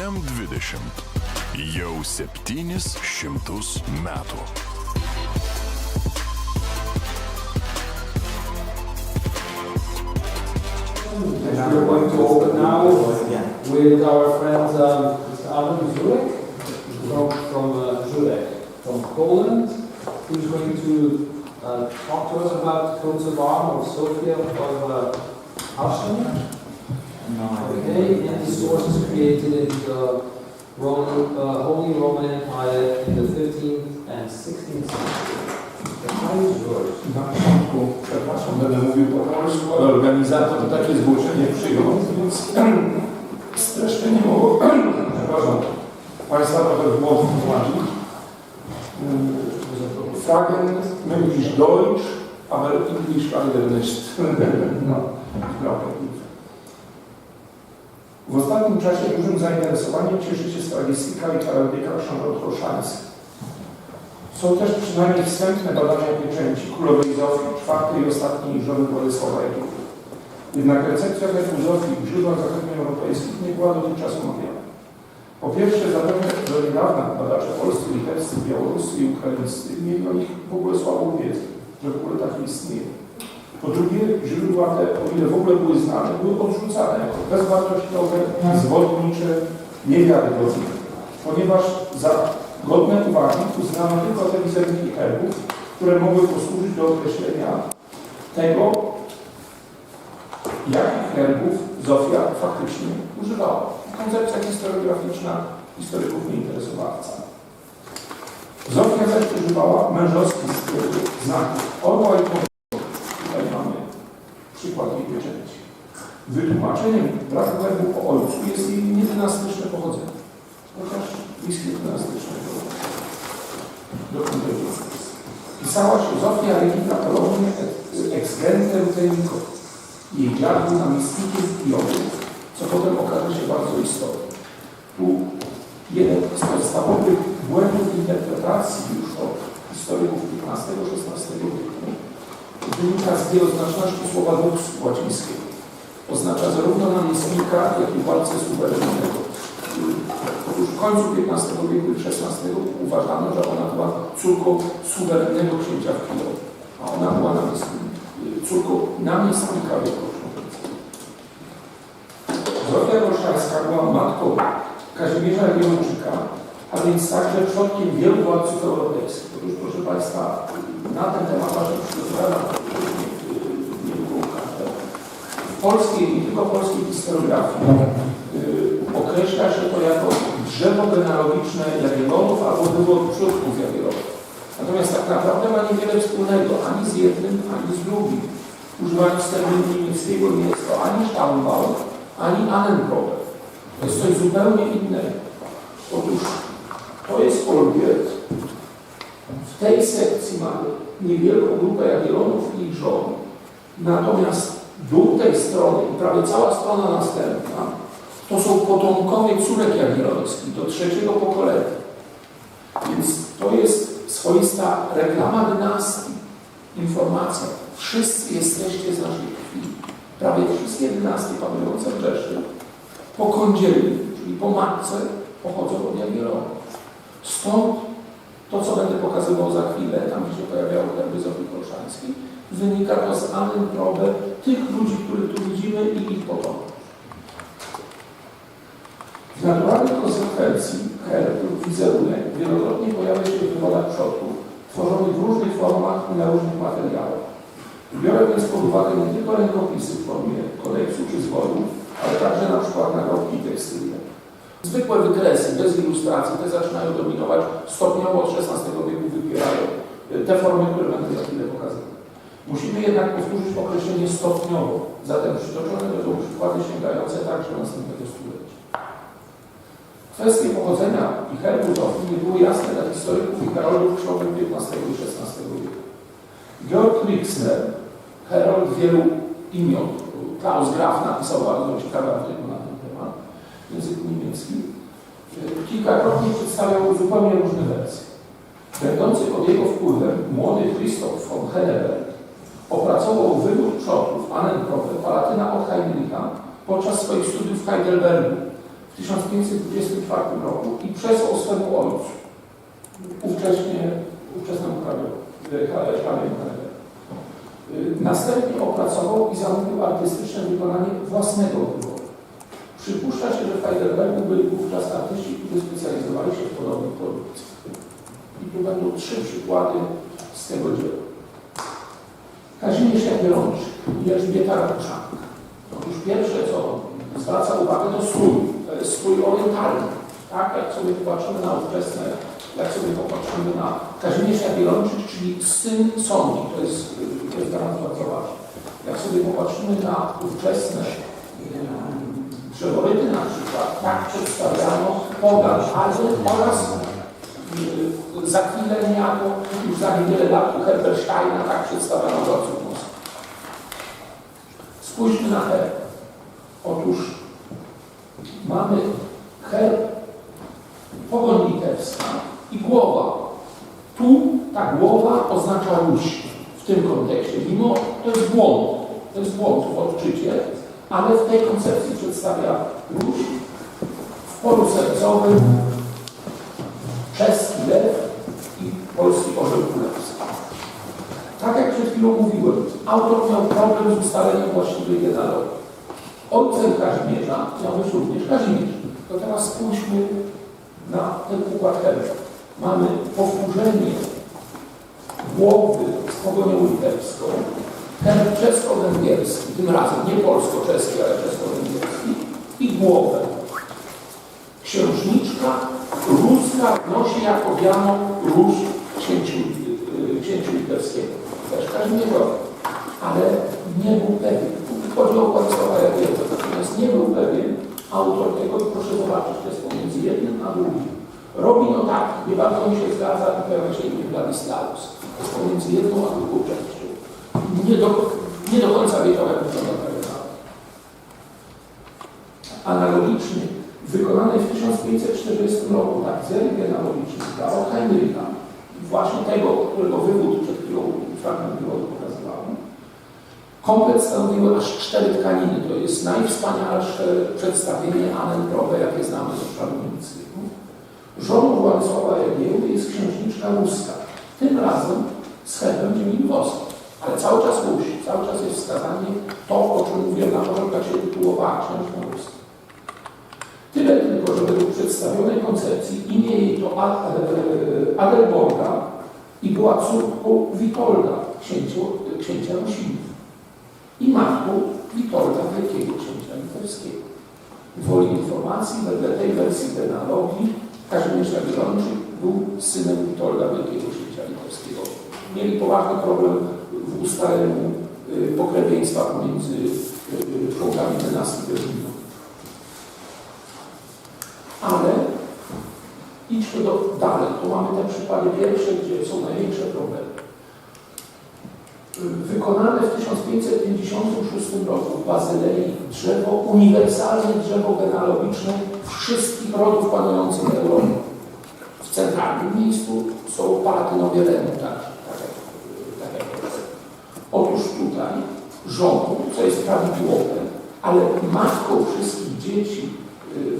jam 20. Jau 700 metų. We're going to open now with our friend Mr. Adam Żurek from Żurek, from Poland, who's going to talk to us about coats of arms of Sophia of Ashton. Okay, and the sources created in the Holy Roman Empire in the 15th and 16th century. Na początku, przepraszam, będę mówił po polsku, ale organizator takie zgłoszenie przyjął, więc streszczenie mogło, przepraszam, Państwa trochę w błąd wprowadzić. Fragment möglichst Deutsch, aber Englisch leider nicht. W ostatnim czasie dużym zainteresowaniem cieszy się slawistyka i heraldyka książąt-koszalskich. Są też przynajmniej wstępne badania pieczęci królowej Zofii, czwartej i ostatniej żony Władysława II. Jednak recepcja wieku Zofii w źródłach zachodnioeuropejskich nie była dotychczas omawiana. Po pierwsze, zapewne do niedawna badacze polscy, litewscy, białoruscy i ukraińscy mieli o nich w ogóle słabą wiedzę, że w ogóle takie istnieje. Po drugie, źródła te, o ile w ogóle były znane, były odrzucane jako bezwartościowe, zwodnicze, niewiarygodne, ponieważ za godne uwagi uznano tylko te wizerunki herbów, które mogły posłużyć do określenia tego, jakich herbów Zofia faktycznie używała. Koncepcja historiograficzna historyków nie interesowała wcale. Zofia zaś używała mężowskich znaków orła i pomysłu. Tutaj mamy przykład jej pieczęci. Wytłumaczeniem braku herbu po ojcu jest jej niedynastyczne pochodzenie. Chociaż bliskie dynastycznego dokumentu. Pisała się Zofia Regina Polonie ex gentem Tenico. Jej dziad był namiestnikiem Kijowym, co potem okaże się bardzo istotne. Tu jeden z podstawowych błędów interpretacji już od historyków XV-XVI wieku wynika z wieloznaczności słowa lux łacińskiego. Oznacza zarówno namiestnika, jak i władcę suwerennego. Otóż w końcu XV wieku i XVI uważano, że ona była córką suwerennego księcia w Kijowie, a ona była córką namiestnika wielkoksiążęcego. Zofia Koszalska była matką Kazimierza Jagiellończyka, a więc także przodkiem wielu władców europejskich. Otóż, proszę Państwa, na ten temat właśnie przygotowano niedługo ukaże. W polskiej i tylko polskiej historiografii określa się to jako drzewo genealogiczne Jagiellonów albo wybór przodków Jagiellonów. Natomiast tak naprawdę ma niewiele wspólnego ani z jednym, ani z drugim. Używając terminu niemieckiego nie jest to ani Stammbaum, ani Ahnenprobe. To jest coś zupełnie innego. Otóż to jest Olgierd. W tej sekcji mamy niewielką grupę Jagiellonów i ich żon. Natomiast dół tej strony i prawie cała strona następna to są potomkowie córek jagiellońskich do trzeciego pokolenia. Więc to jest swoista reklama dynastii. Informacja. Wszyscy jesteście z naszej krwi. Prawie wszystkie dynastie panujące w Rzeszy po kądzieli, czyli po matce, pochodzą od Jagiellonów. Stąd to, co będę pokazywał za chwilę, tam gdzie się pojawiały herby Zofii Koszalskiej, wynika to z Ahnenprobe tych ludzi, których tu widzimy i ich potomków. W naturalnej konsekwencji herb lub wizerunek wielokrotnie pojawia się w wywodach przodków, tworzonych w różnych formach i na różnych materiałach. Biorę więc pod uwagę nie tylko rękopisy w formie kodeksu czy zwodów, ale także na przykład nagrobki tekstylne. Zwykłe wykresy, bez ilustracji, te zaczynają dominować, stopniowo od XVI wieku wybierają te formy, które będę za chwilę pokazywał. Musimy jednak powtórzyć określenie stopniowo, zatem przytoczone będą przykłady sięgające także następnego stulecia. Kwestie pochodzenia i herbu Zofii nie były jasne dla historyków i heroldów książek XV i XVI wieku. Georg Rixner, herold wielu imion, Klaus Graf napisał bardzo ciekawy artykuł na ten temat w języku niemieckim, kilkakrotnie przedstawiał zupełnie różne wersje. Będący pod jego wpływem młody Christoph von Henneberg opracował wybór przodków Ahnenprobe Palatyna od Heinricha podczas swoich studiów w Heidelbergu w 1524 roku i przesłał swemu ojcu, ówczesnemu hrabiowi. Następnie opracował i zamówił artystyczne wykonanie własnego wyboru. Przypuszcza się, że w Heidelbergu byli wówczas artyści, którzy specjalizowali się w podobnych produkcjach. I tu będą 3 przykłady z tego dzieła. Kazimierz Jagiellończyk i Elżbieta Rakuszanka. Otóż pierwsze, co zwraca uwagę, to strój. To jest strój orientalny. Tak, jak sobie popatrzymy na ówczesne, jak sobie popatrzymy na Kazimierz Jagiellończyk, czyli syn Songi, to jest dla nas bardzo ważne. Jak sobie popatrzymy na ówczesne drzeworyty na przykład, tak przedstawiano pogan oraz za chwilę niejako, już za niewiele lat u Herbersteina, tak przedstawiano władców Moskwy. Spójrzmy na herb. Otóż mamy herb pogoń litewska i głowa. Tu ta głowa oznacza Ruś w tym kontekście, mimo to jest błąd w odczycie, ale w tej koncepcji przedstawia Ruś w polu sercowym czeski lew i polski orzeł królewski. Tak jak przed chwilą mówiłem, autor miał problem z ustaleniem właściwej genealogii. Ojcem Kazimierza miał być również Kazimierz. To teraz spójrzmy na ten układ herbu. Mamy powtórzenie głowy z pogonią litewską, herb czesko-węgierski, tym razem nie polsko-czeski, ale czesko-węgierski i głowę. Księżniczka ruska nosi jako wiano róż księciu litewskiego. Też Kazimierzowi. Ale nie był pewien. Chodzi o Władysława Jagiellonę. Natomiast nie był pewien autor tego i proszę zobaczyć, to jest pomiędzy jednym a drugim. Robi notatki, nie bardzo mi się zgadza i pojawia się imię Władysłaus. To jest pomiędzy jedną a drugą częścią. Nie do końca wiedział, jak wygląda ta genealogia. Analogicznie wykonany w 1540 roku takzery genealogiczny dla Heinricha, właśnie tego, którego wywód przed chwilą fragment wywodu pokazywałem, komplet stanowiły aż 4 tkaniny. To jest najwspanialsze przedstawienie Annenprobe, jakie znamy z obszaru niemieckiego. Żoną Władysława Jagiełły jest księżniczka ruska. Tym razem z herbem ziemi włoskiej. Ale cały czas Rusi, cały czas jest wskazanie to, o czym mówiłem na początku, jak się tytułowała księżna ruska. Tyle tylko, że według przedstawionej koncepcji imię jej to Adelborga i była córką Witolda, księcia Rusinów. I matką Witolda Wielkiego, księcia litewskiego. Woli informacji, wedle tej wersji genealogii, Kazimierz Jagiellończyk był synem Witolda Wielkiego, księcia litewskiego. Mieli poważny problem w ustaleniu pokrewieństwa pomiędzy członkami dynastii Berlina. Ale idźmy dalej. Tu mamy te przykłady pierwsze, gdzie są największe problemy. Wykonane w 1556 roku w Bazylei uniwersalne drzewo genealogiczne wszystkich rodów panujących w Europie. W centralnym miejscu są Palatynowie Renu, tak jak otóż tutaj żoną, co jest prawidłowe, ale matką wszystkich dzieci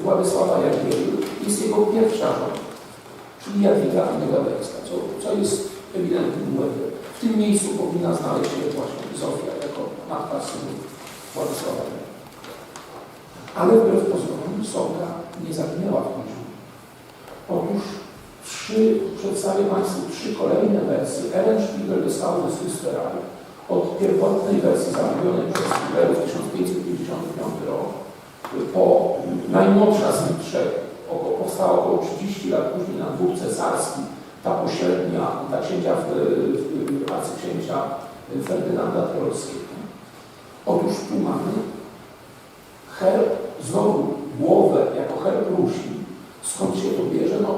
Władysława Jagiełły jest jego pierwsza żona, czyli Jadwiga Anegawejska, co jest ewidentnym błędem. W tym miejscu powinna znaleźć się właśnie Zofia jako matka synu Władysława Jagiełły. Ale wbrew pozorom Songa nie zaginęła w końcu. Otóż przedstawię Państwu 3 kolejne wersje. Ehrenspiegel des Hauses Österreich od pierwotnej wersji zamówionej przez Spiegelu w 1555 rok po najmłodsza z nich 3, powstała około 30 lat później na dwóch cesarskich, ta pośrednia, ta arcyksięcia Ferdynanda Trolskiego. Otóż tu mamy herb, znowu głowę jako herb Rusi. Skąd się to bierze? No,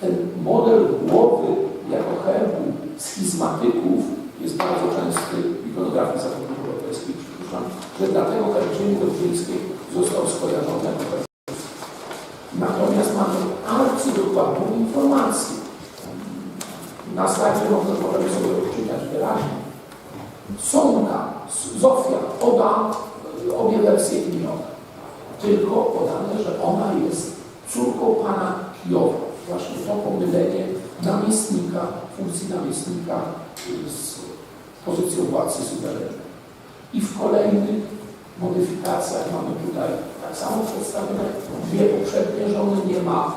ten model głowy jako herbu schizmatyków jest bardzo częsty w ikonografii zachodnioeuropejskiej. Przypuszczam, że dlatego herb ziemi dobrzyńskiej został skojarzony jako herb. Natomiast mamy arcydokładną informację. Na slajdzie możemy sobie odczytać wyraźnie. Songa, Zofia poda obie wersje imiowe. tylko podane, że ona jest córką pana Kijowa. Właśnie to pomylenie namiestnika, funkcji namiestnika z pozycją władcy suwerennej. I w kolejnych modyfikacjach mamy tutaj tak samo przedstawione dwie poprzednie żony, nie ma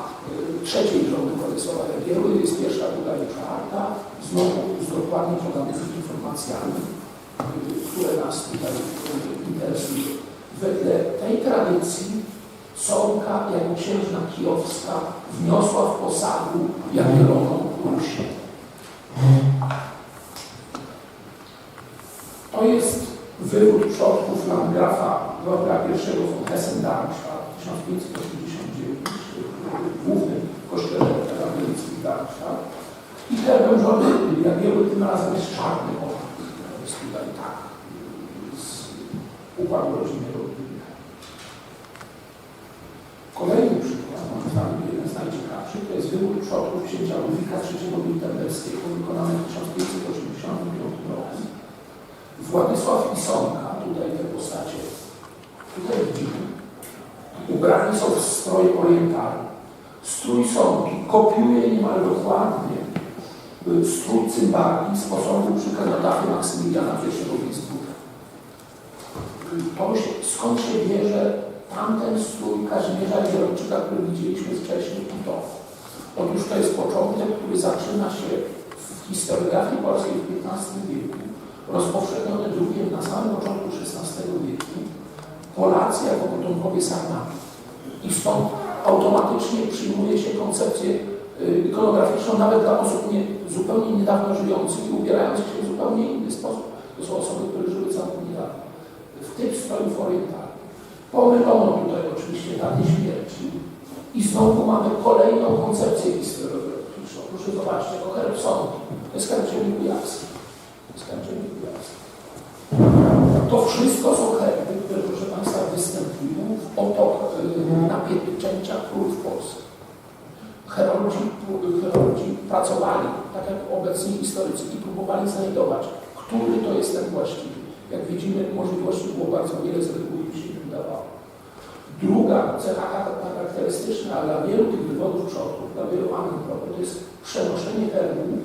trzeciej żony Władysława Jagiełły, jest pierwsza, druga i czwarta, znowu z dokładnie podanymi informacjami, które nas tutaj interesują. Wedle tej tradycji Sonka jako księżna kijowska wniosła w posagu Jagielloną Ruś. To jest wywód przodków landgrafa Georga I von Hessen-Darmstadt 1589 w głównym kościele ewangelickim Darmstadt. I herbem żony Jagiełły tym razem jest czarny orzeł. Jest tutaj tak z układu rodzinnego. Kolejny przykład, moim zdaniem jeden z najciekawszych, to jest wybór przodków księcia Ludwika III Wittenberskiego wykonany w 1585 roku. Władysław i Sonka, tutaj te postacie, tutaj widzimy, ubrani są w stroje orientalne. Strój Sonki kopiuje niemal dokładnie strój cymbarki z posągu przy kenotafie Maksymiliana I Wiesbuta. Skąd się bierze tamten strój Kazimierza Gierolczyka, który widzieliśmy wcześniej i to? Otóż to jest początek, który zaczyna się w historiografii polskiej w XV wieku, rozpowszechniony drugiem na samym początku XVI wieku, Polacy jako potomkowie Sarmatów. I stąd automatycznie przyjmuje się koncepcję ikonograficzną nawet dla osób zupełnie niedawno żyjących i ubierających się w zupełnie inny sposób. To są osoby, które żyły całkiem niedawno. W typ strojów orientalnych. Pomylono tutaj oczywiście daty śmierci i znowu mamy kolejną koncepcję historiograficzną. Proszę zobaczcie, to herb Sonki. To jest herb ziemi kujawskiej. To wszystko są herby, które, proszę Państwa, występują na pieczęciach królów polskich. Heroldzi pracowali, tak jak obecni historycy, i próbowali znajdować, który to jest ten właściwy. Jak widzimy, możliwości było bardzo wiele, z reguły im się nie udawało. Druga cecha charakterystyczna dla wielu tych wywodów przodków, dla wielu antropo, to jest przenoszenie herbu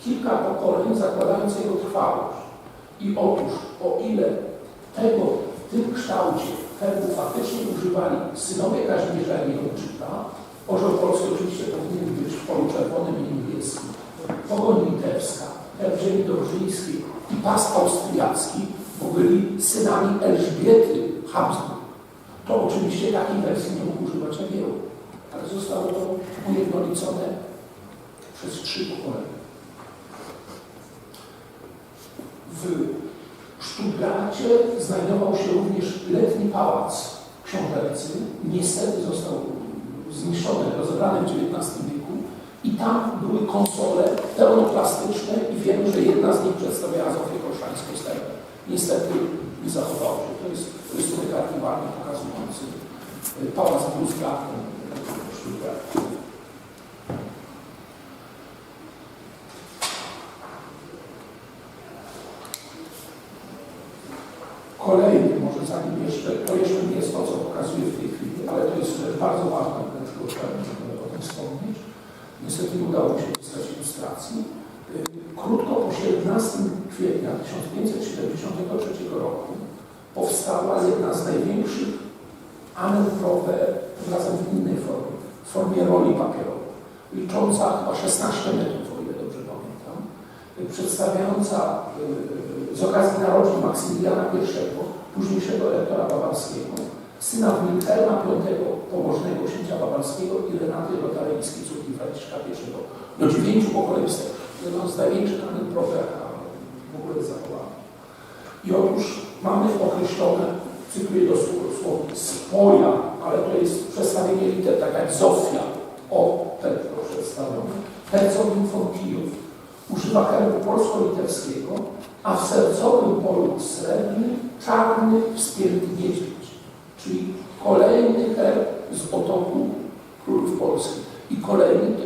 kilka pokoleń, zakładając jego trwałość. I otóż, o ile w tym kształcie herbu faktycznie używali synowie Kazimierza Gierolczyka, orzeł polski oczywiście powinien być w polu czerwonym i niebieskim, pogoń litewska, herb ziemi dobrzyńskiej i pas austriacki, bo byli synami Elżbiety Habsburg. To oczywiście takiej wersji nie mógł używać Jagiełły, ale zostało to ujednolicone przez 3 pokolenia. W Stuttgarcie znajdował się również letni pałac książęcy. Niestety został zniszczony, rozebrany w XIX wieku i tam były konsole pełnoplastyczne i wiemy, że jedna z nich przedstawiała Zofię Korszańską-Sterę. Niestety nie zachowało się. To jest rysunek archiwalny pokazujący pałac Bluesgarten w Stuttgarcie. Kolejny, może zanim jeszcze, to jeszcze nie jest to, co pokazuję w tej chwili, ale to jest rzecz bardzo ważna, żeby o tym wspomnieć. Niestety nie udało mi się dostać ilustracji. Krótko po 17 kwietnia 1573 roku powstała jedna z największych anenprowe, razem w innej formie, w formie roli papierowej, licząca chyba 16 metrów, o ile dobrze pamiętam, przedstawiająca z okazji narodzin Maksymiliana I, późniejszego elektora bawarskiego, syna Wilhelma V, pobożnego księcia bawarskiego i Renaty Lotaryjskiej, córki Franciszka I, do 9 pokoleń wstecz. Jedną z największych anenprowe, jaka w ogóle zachowała. I otóż mamy określone, cytuję dosłownie, spoja, ale to jest przedstawienie liter, tak jak Zofia, to przedstawione. Hercogin von Kijów używa herbu polsko-litewskiego, a w sercowym polu srebrnym czarny wspierny niedźwiedź, czyli kolejny herb z potoku królów polskich. I kolejny,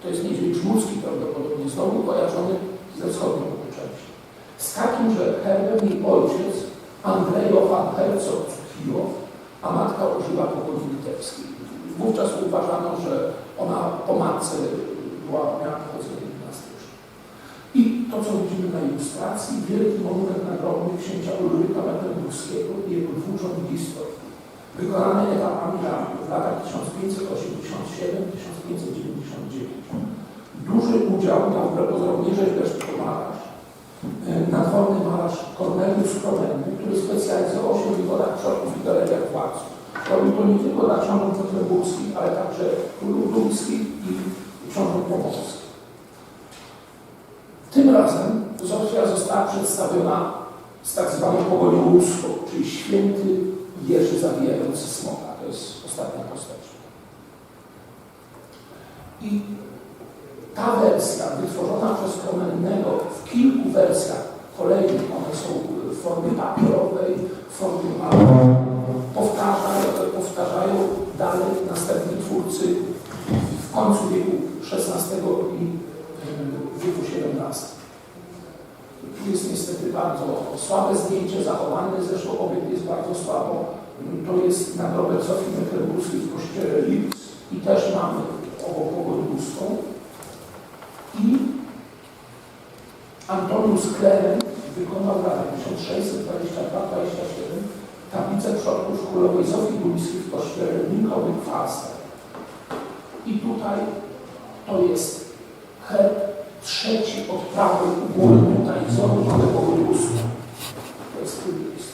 to jest niedźwiedź żmurski prawdopodobnie, znowu kojarzony ze wschodnią częścią. Z takimże herbem jej ojciec, Andrzej Johann Herzog z Kijow, a matka użyła pogoni litewskiej. Wówczas uważano, że ona po matce miała pochodzenie dynastyczne. I to, co widzimy na ilustracji, wielki monument nagrobny księcia Ulryka Mecklenburskiego i jego dwóch historii, wykonany etapami w latach 1587-1599. Duży udział miał wbrew pozorom nie rzeźbiarz, malarz, nadworny malarz Korneliusz Kromenny, który specjalizował się w wywodach przodków i galeriach władz. Robił to nie tylko dla książąt mecklenburskich, ale także królów duńskich i książąt pomorskich. Tym razem Zofia została przedstawiona z tak zwaną pogonią łuską, czyli święty Jerzy zabijający smoka. To jest ostatnia postać. I ta wersja wytworzona przez Kromennego w kilku wersjach kolejnych, one są w formie papierowej, w formie małej, powtarzają dalej następni twórcy w końcu wieku XVI i wieku XVII. Tu jest niestety bardzo słabe zdjęcie, zachowane, zresztą obiekt jest bardzo słabo. To jest nagrobek Zofii Mecklenburskiej w kościele Lipsk i też mamy obok pogoń łuską. I Antonius Kleren wykonał w latach 1622-27 tablicę przodków królowej Zofii Duńskiej w kościele Lincoln-Falster. I tutaj to jest herb trzeci od prawej u góry, tutaj znowu mamy pogoń łuską. To jest tym miejscu.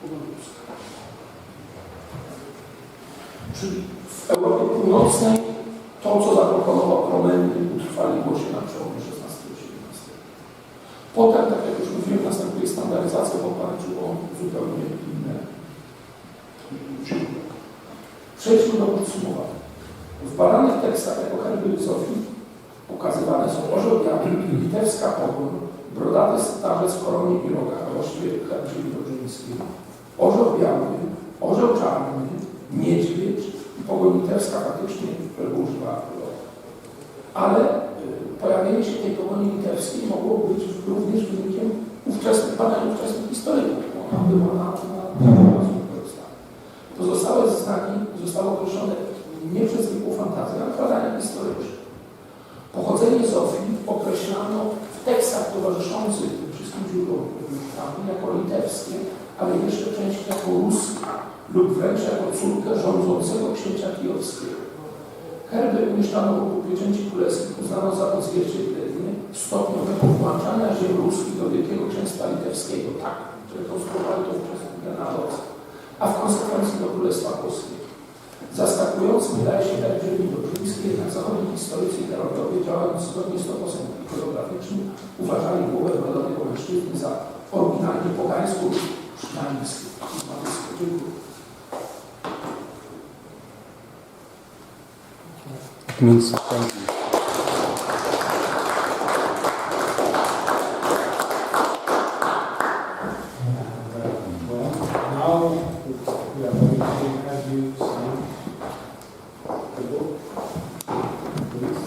Pogoń łuska. Czyli w Europie Północnej to, co zaproponował Kromenny, utrwaliło się na przełomie XVI i XVII. Potem, tak jak już mówiłem, następuje standaryzacja w oparciu o zupełnie inne źródła. Przejdźmy do podsumowania. W badanych tekstach jako herby Zofii ukazywane są orzeł biały, litewska pogoń, brodaty starzec w koronie i rogach, a właściwie herb żydowski, orzeł biały, orzeł czarny, niedźwiedź i pogoń litewska faktycznie, którego używała królowa. Ale pojawienie się tej pogoni litewskiej mogło być również wynikiem badań ówczesnych historyków. Ona była na pozostałe znaki zostały określone nie przez zwykłą fantazję, ale w badaniach historycznych. Pochodzenie Zofii określano w tekstach towarzyszących tym wszystkim źródłom jako litewskie, ale jeszcze częściej jako ruskie lub wręcz jako córkę rządzącego księcia kijowskiego. Herby umieszczano wokół pieczęci królewskich uznano za odzwierciedlenie stopniowego włączania ziem ruskich do Wielkiego Księstwa Litewskiego, tak, które konstruowali to wczesne genealogii, a w konsekwencji do Królestwa Polskiego. Zaskakujący wydaje się herb żydowski, jednak zachodni historycy i heraldowie, działając zgodnie z toposem ikonograficznym, uważali głowę brodowego mężczyzny za oryginalnie pogańską lub sztańską. Dziękuję. Means thank you. Now we are going to have you sign the book, please.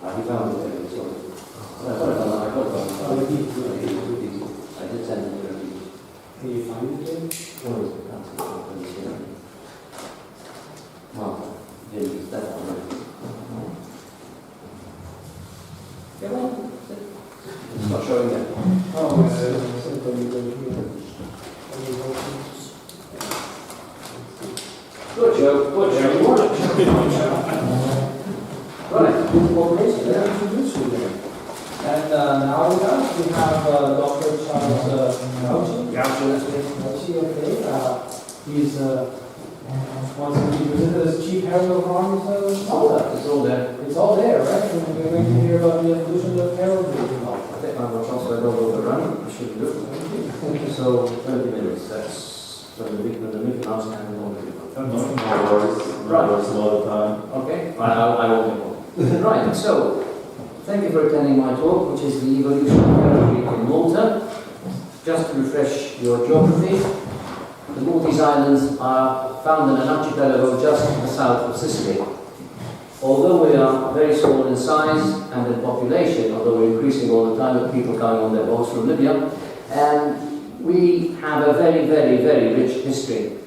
And found it there, so I got it on. I did send it to you. Can you find it again? What is the council? Well, it's that one. Yeah, well, it's not showing yet. Oh, it's when you go here. Good joke, good joke. Right. Yeah, introduce you there. And now with us, we have Dr. Charles Gauci, okay. He's wants to be presented as Chief Herald of Arms. It's all there. It's all there, right? And we're going to hear about the evolution of heraldry in Malta. I think I'm not also I don't overrun. I shouldn't do it. So 20 minutes. That's when the meeting house can go Right. A lot of time. Okay. I won't be more. Right. So thank you for attending my talk, which is the evolution of heraldry in Malta. Just to refresh your geography, the Maltese Islands are found in an archipelago just to the south of Sicily. Although we are very small in size and in population, although we're increasing all the time with people coming on their boats from Libya, we have a very, very, very rich history.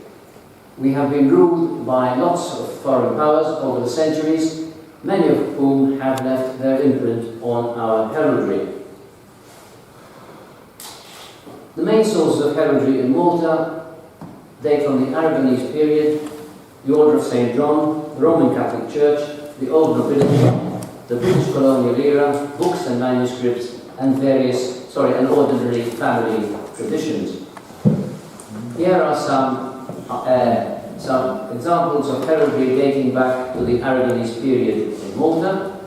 We have been ruled by lots of foreign powers over the centuries, many of whom have left their imprint on our heraldry. The main sources of heraldry in Malta date from the Aragonese period, the Order of St. John, the Roman Catholic Church, the Old Nobility, the British colonial era, books and manuscripts, and and ordinary family traditions. Here are some examples of heraldry dating back to the Aragonese period in Malta.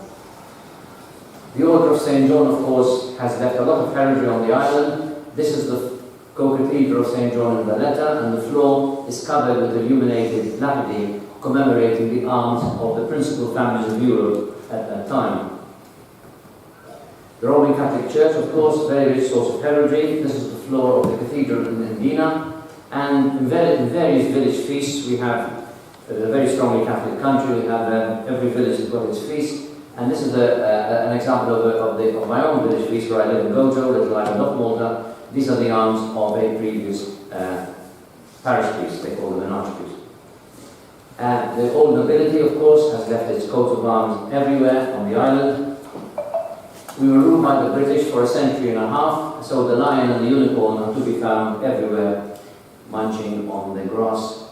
The Order of St. John, of course, has left a lot of heraldry on the island. This is the co-cathedral of St. John in Valletta, and the floor is covered with illuminated lapidary commemorating the arms of the principal families of Europe at that time. The Roman Catholic Church, of course, very rich source of heraldry. This is the floor of the cathedral in Endina, and in various village feasts we have a very strongly Catholic country. We have every village has got its feast, and this is an example of my own village feast where I live in Gojo, Little Island of Malta. These are the arms of a previous parish priest. They call them an archpriest. The old nobility, of course, has left its coat of arms everywhere on the island. We were ruled by the British for a century and a half, so the lion and the unicorn are to be found everywhere, munching on the grass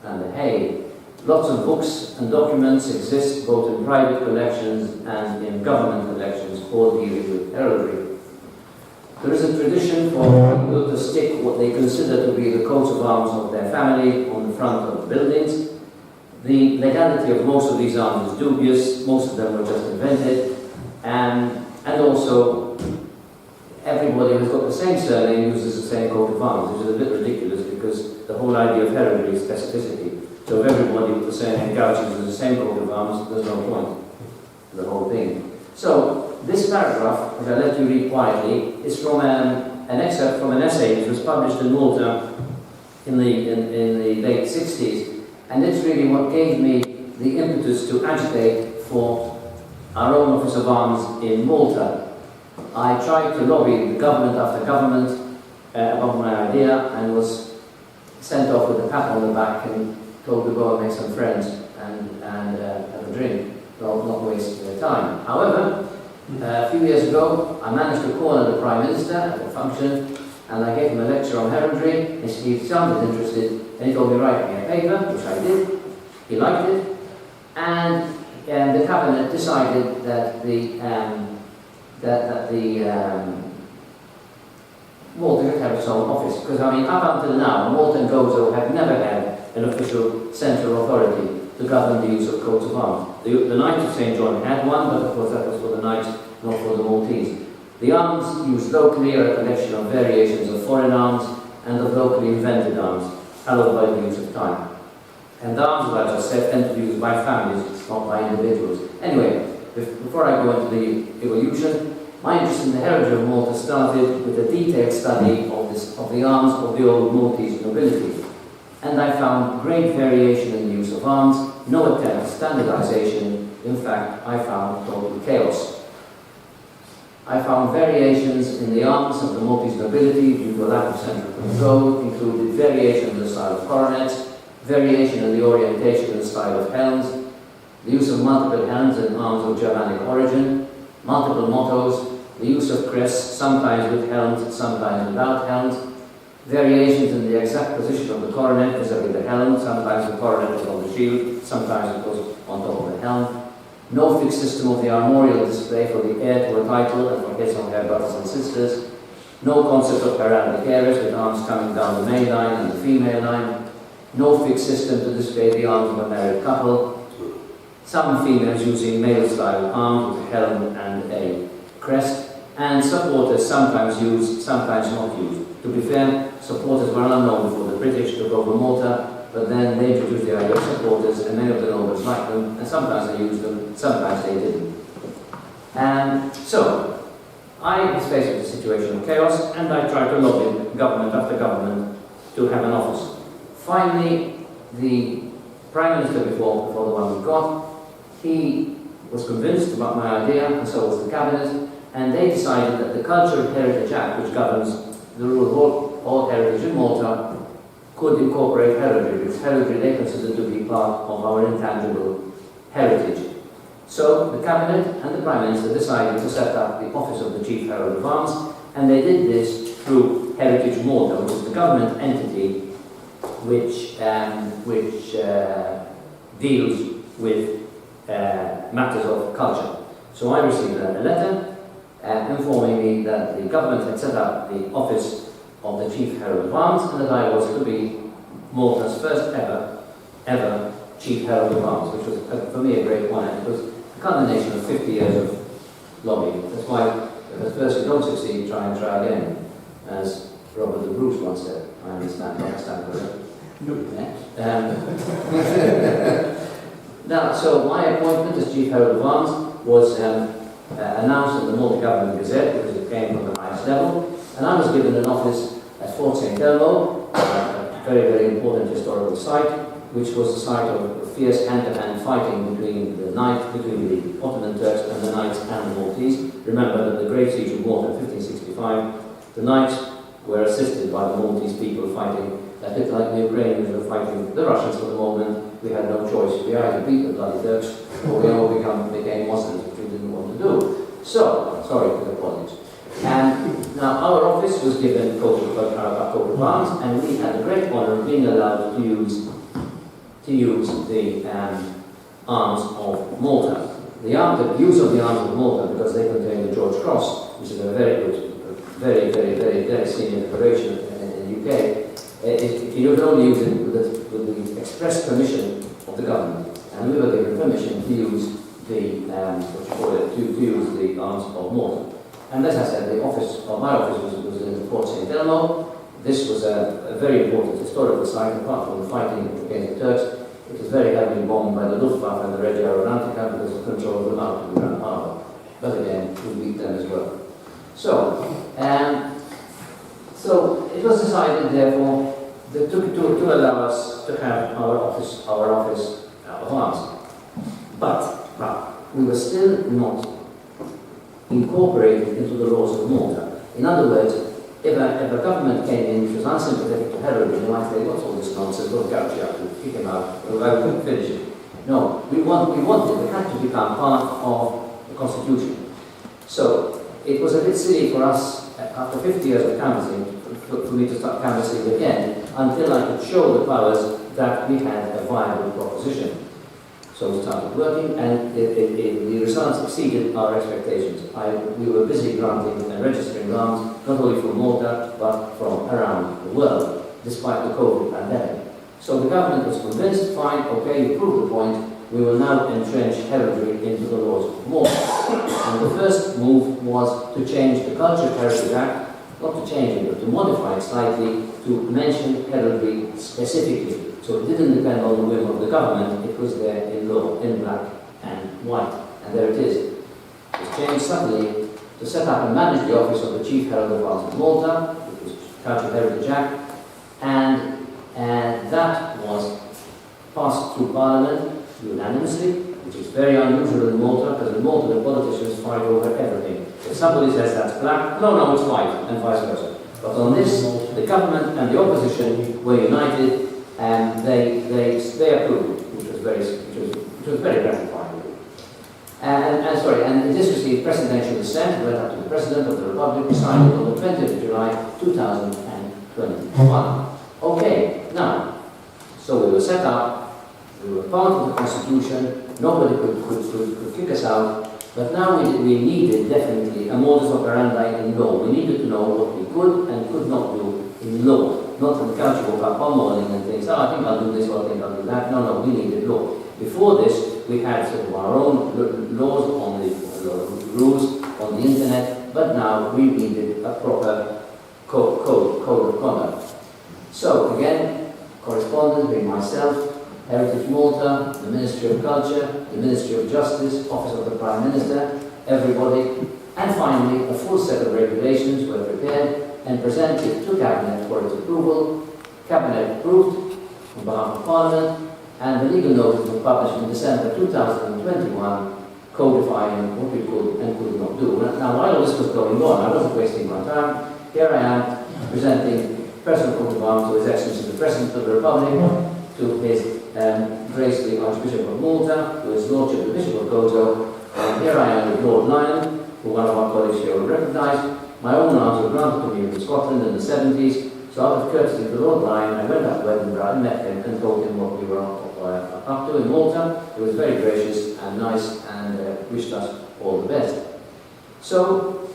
and the hay. Lots of books and documents exist both in private collections and in government collections, all dealing with heraldry. There is a tradition for people to stick what they consider to be the coats of arms of their family on the front of the buildings. The legality of most of these arms is dubious. Most of them were just invented, and also everybody who's got the same surname uses the same coat of arms, which is a bit ridiculous because the whole idea of heraldry is specificity. So if everybody with the surname Gauci uses the same coat of arms, there's no point to the whole thing. So this paragraph, which I let you read quietly, is from an excerpt from an essay which was published in Malta in the late 60s, and it's really what gave me the impetus to agitate for our own Office of Arms in Malta. I tried to lobby the government after government about my idea, and was sent off with a pat on the back and told to go and make some friends and have a drink, not waste their time. However, a few years ago, I managed to corner the Prime Minister at a function, and I gave him a lecture on heraldry. He sounded interested, and he told me, write me a paper, which I did. He liked it, and the cabinet decided that the Malta should have its own office, because I mean, up until now, Malta and Gozo have never had an official central authority to govern the use of coats of arms. The Knights of St. John had one, but of course that was for the Knights, not for the Maltese. The arms used locally are a collection of variations of foreign arms and of locally invented arms, hallowed by the use of time. And the arms, as I just said, tend to be used by families, not by individuals. Anyway, before I go into the evolution, my interest in the heraldry of Malta started with a detailed study of the arms of the old Maltese nobility. And I found great variation in the use of arms, no attempt at standardization. In fact, I found total chaos. I found variations in the arms of the Maltese nobility due to a lack of central control, included variation in the style of coronets, variation in the orientation and style of helms, the use of multiple helms and arms of Germanic origin, multiple mottos, the use of crests, sometimes with helms, sometimes without helms, variations in the exact position of the coronet vis-à-vis the helm, sometimes the coronet was on the shield, sometimes it was on top of the helm, no fixed system of the armorial display for the heir to a title and for his or her brothers and sisters, no concept of heraldic areas with arms coming down the male line and the female line, no fixed system to display the arms of a married couple, some females using male-style arms with a helm and a crest, and supporters sometimes used, sometimes not used. To be fair, supporters were unknown before the British took over Malta, but then they introduced the idea of supporters, and many of the nobles liked them, and sometimes they used them, sometimes they didn't. And so, I was faced with a situation of chaos, and I tried to lobby government after government to have an office. Finally, the Prime Minister before the one we got, he was convinced about my idea, and so was the cabinet, and they decided that the Culture and Heritage Act, which governs the rule of all heritage in Malta, could incorporate heraldry, because heraldry they considered to be part of our intangible heritage. So the cabinet and the Prime Minister decided to set up the Office of the Chief Herald of Arms, and they did this through Heritage Malta, which is the government entity which deals with matters of culture. So I received a letter informing me that the government had set up the Office of the Chief Herald of Arms, and that I was to be Malta's first ever Chief Herald of Arms, which was for me a great honour. It was a culmination of 50 years of lobbying. That's why at first you don't succeed, try and try again, as Robert the Bruce once said. I understand correctly. Now, so my appointment as Chief Herald of Arms was announced in the Malta Government Gazette, because it came from the highest level, and I was given an office at Fort St. Elmo, a very, very important historical site, which was the site of fierce hand-to-hand fighting between the Ottoman Turks and the Knights and the Maltese. Remember that the Great Siege of Malta in 1565, the Knights were assisted by the Maltese people fighting, a bit like the Ukrainians were fighting the Russians for the moment. We had no choice. We either beat the bloody Turks, or we all became Muslims, which we didn't want to do. So, sorry for the apologies. And now our office was given coat of arms, and we had the great honour of being allowed to use the arms of Malta. The use of the arms of Malta, because they contain the George Cross, which is a very good, very senior decoration in the UK. You can only use it with the express permission of the government, and we were given permission to use to use the arms of Malta. And as I said, my office was in Fort St. Elmo. This was a very important historical site, apart from the fighting against the Turks. It was very heavily bombed by the Luftwaffe and the Regia Aeronautica because of control of the mountain and Grand Harbour. But again, we beat them as well. So it was decided, therefore, to allow us to have our office of arms. But we were still not incorporated into the laws of Malta. In other words, if a government came in which was unsympathetic to heraldry, they might say, what's all this nonsense, we'll catch you up and kick him out, or I won't finish it. No, we had to become part of the Constitution. So it was a bit silly for us, after 50 years of canvassing, for me to start canvassing again, until I could show the powers that we had a viable proposition. So we started working, and the results exceeded our expectations. We were busy granting and registering grants, not only from Malta, but from around the world, despite the COVID pandemic. So the government was convinced, fine, okay, you proved the point, we will now entrench heraldry into the laws of Malta. And the first move was to change the Culture Heritage Act, not to change it, but to modify it slightly, to mention heraldry specifically. So it didn't depend on the whim of the government, it was there in law, in black and white. And there it is. It was changed suddenly to set up and manage the office of the Chief Herald of Arms of Malta, which was Culture Heritage Act, and that was passed through Parliament unanimously, which is very unusual in Malta, because in Malta the politicians fight over everything. If somebody says that's black, no, it's white, and vice versa. But on this, the government and the opposition were united, and they approved, which was very gratifying. And this received presidential assent, went up to the President of the Republic, who signed it on the 20th of July 2021. Okay, now, so we were set up, we were part of the Constitution, nobody could kick us out, but now we needed definitely a modus operandi in law. We needed to know what we could and could not do in law. Not from the couch woke up one morning and thinks, I think I'll do this or I think I'll do that. No, we needed law. Before this, we had sort of our own laws on the rules on the internet, but now we needed a proper code of conduct. So again, correspondence being myself, Heritage Malta, the Ministry of Culture, the Ministry of Justice, Office of the Prime Minister, everybody, and finally a full set of regulations were prepared and presented to Cabinet for its approval. Cabinet approved on behalf of Parliament, and the legal notice was published in December 2021, codifying what we could and could not do. Now, while all this was going on, I wasn't wasting my time. Here I am presenting personal coat of arms to His Excellency the President of the Republic, to His Grace the Archbishop of Malta, to His Lordship the Bishop of Gozo, and here I am with Lord Lyon, who one of our colleagues here will recognise. My own arms were granted to me in Scotland in the 70s, so out of courtesy to Lord Lyon, I went up to Edinburgh and met him and told him what we were up to in Malta. He was very gracious and nice and wished us all the best. So,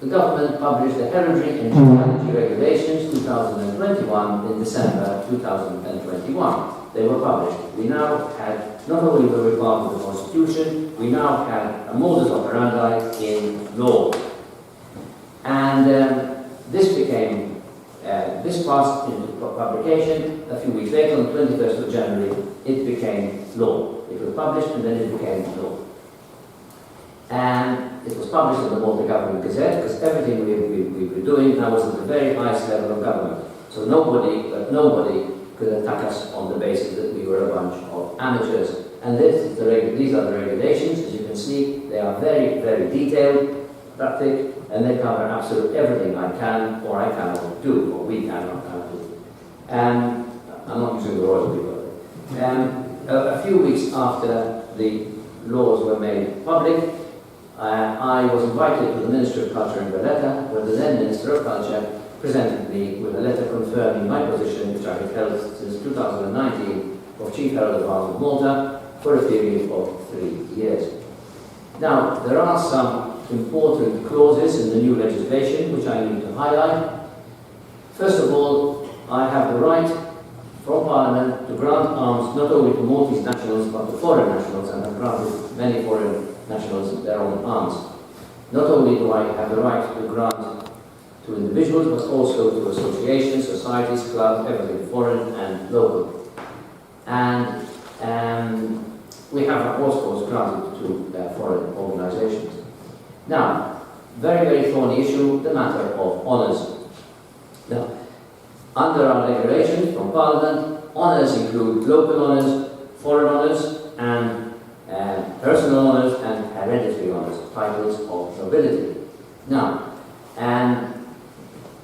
the government published the Heraldry and Genealogy Regulations 2021 in December 2021. They were published. We now had, not only were we part of the Constitution, we now had a modus operandi in law. And this passed into publication a few weeks later, on the 21st of January, it became law. It was published and then it became law. And it was published in the Malta Government Gazette, because everything we were doing now was at the very highest level of government. So nobody could attack us on the basis that we were a bunch of amateurs. And these are the regulations. As you can see, they are very, very detailed, practical, and they cover absolutely everything I can or I cannot do, or we can or cannot do. I'm not using the royal people. A few weeks after the laws were made public, I was invited to the Ministry of Culture in Valletta, where the then Minister of Culture presented me with a letter confirming my position, which I had held since 2019, of Chief Herald of Malta for a period of 3 years. Now, there are some important clauses in the new legislation which I need to highlight. First of all, I have the right from Parliament to grant arms not only to Maltese nationals but to foreign nationals, and have granted many foreign nationals their own arms. Not only do I have the right to grant to individuals, but also to associations, societies, clubs, everything, foreign and local. And we have also granted to foreign organizations. Now, very, very thorny issue, the matter of honours. Now, under our regulations from Parliament, honours include local honours, foreign honours, and personal honours and hereditary honours, titles of nobility. Now, and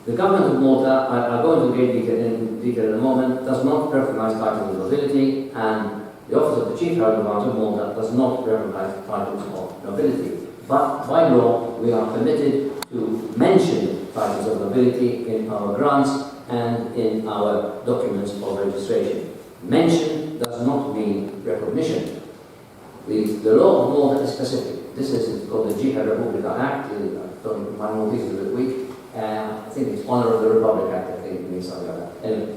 the government of Malta, I'll go into great detail in a moment, does not recognise titles of nobility, and the Office of the Chief Herald of Malta does not recognise titles of nobility. But by law, we are permitted to mention titles of nobility in our grants and in our documents of registration. Mention does not mean recognition. The law of Malta is specific. This is called the GHVI Act. My Maltese is a bit weak. I think it's Honour of the Republic Act, I think it means something like that. Anyway,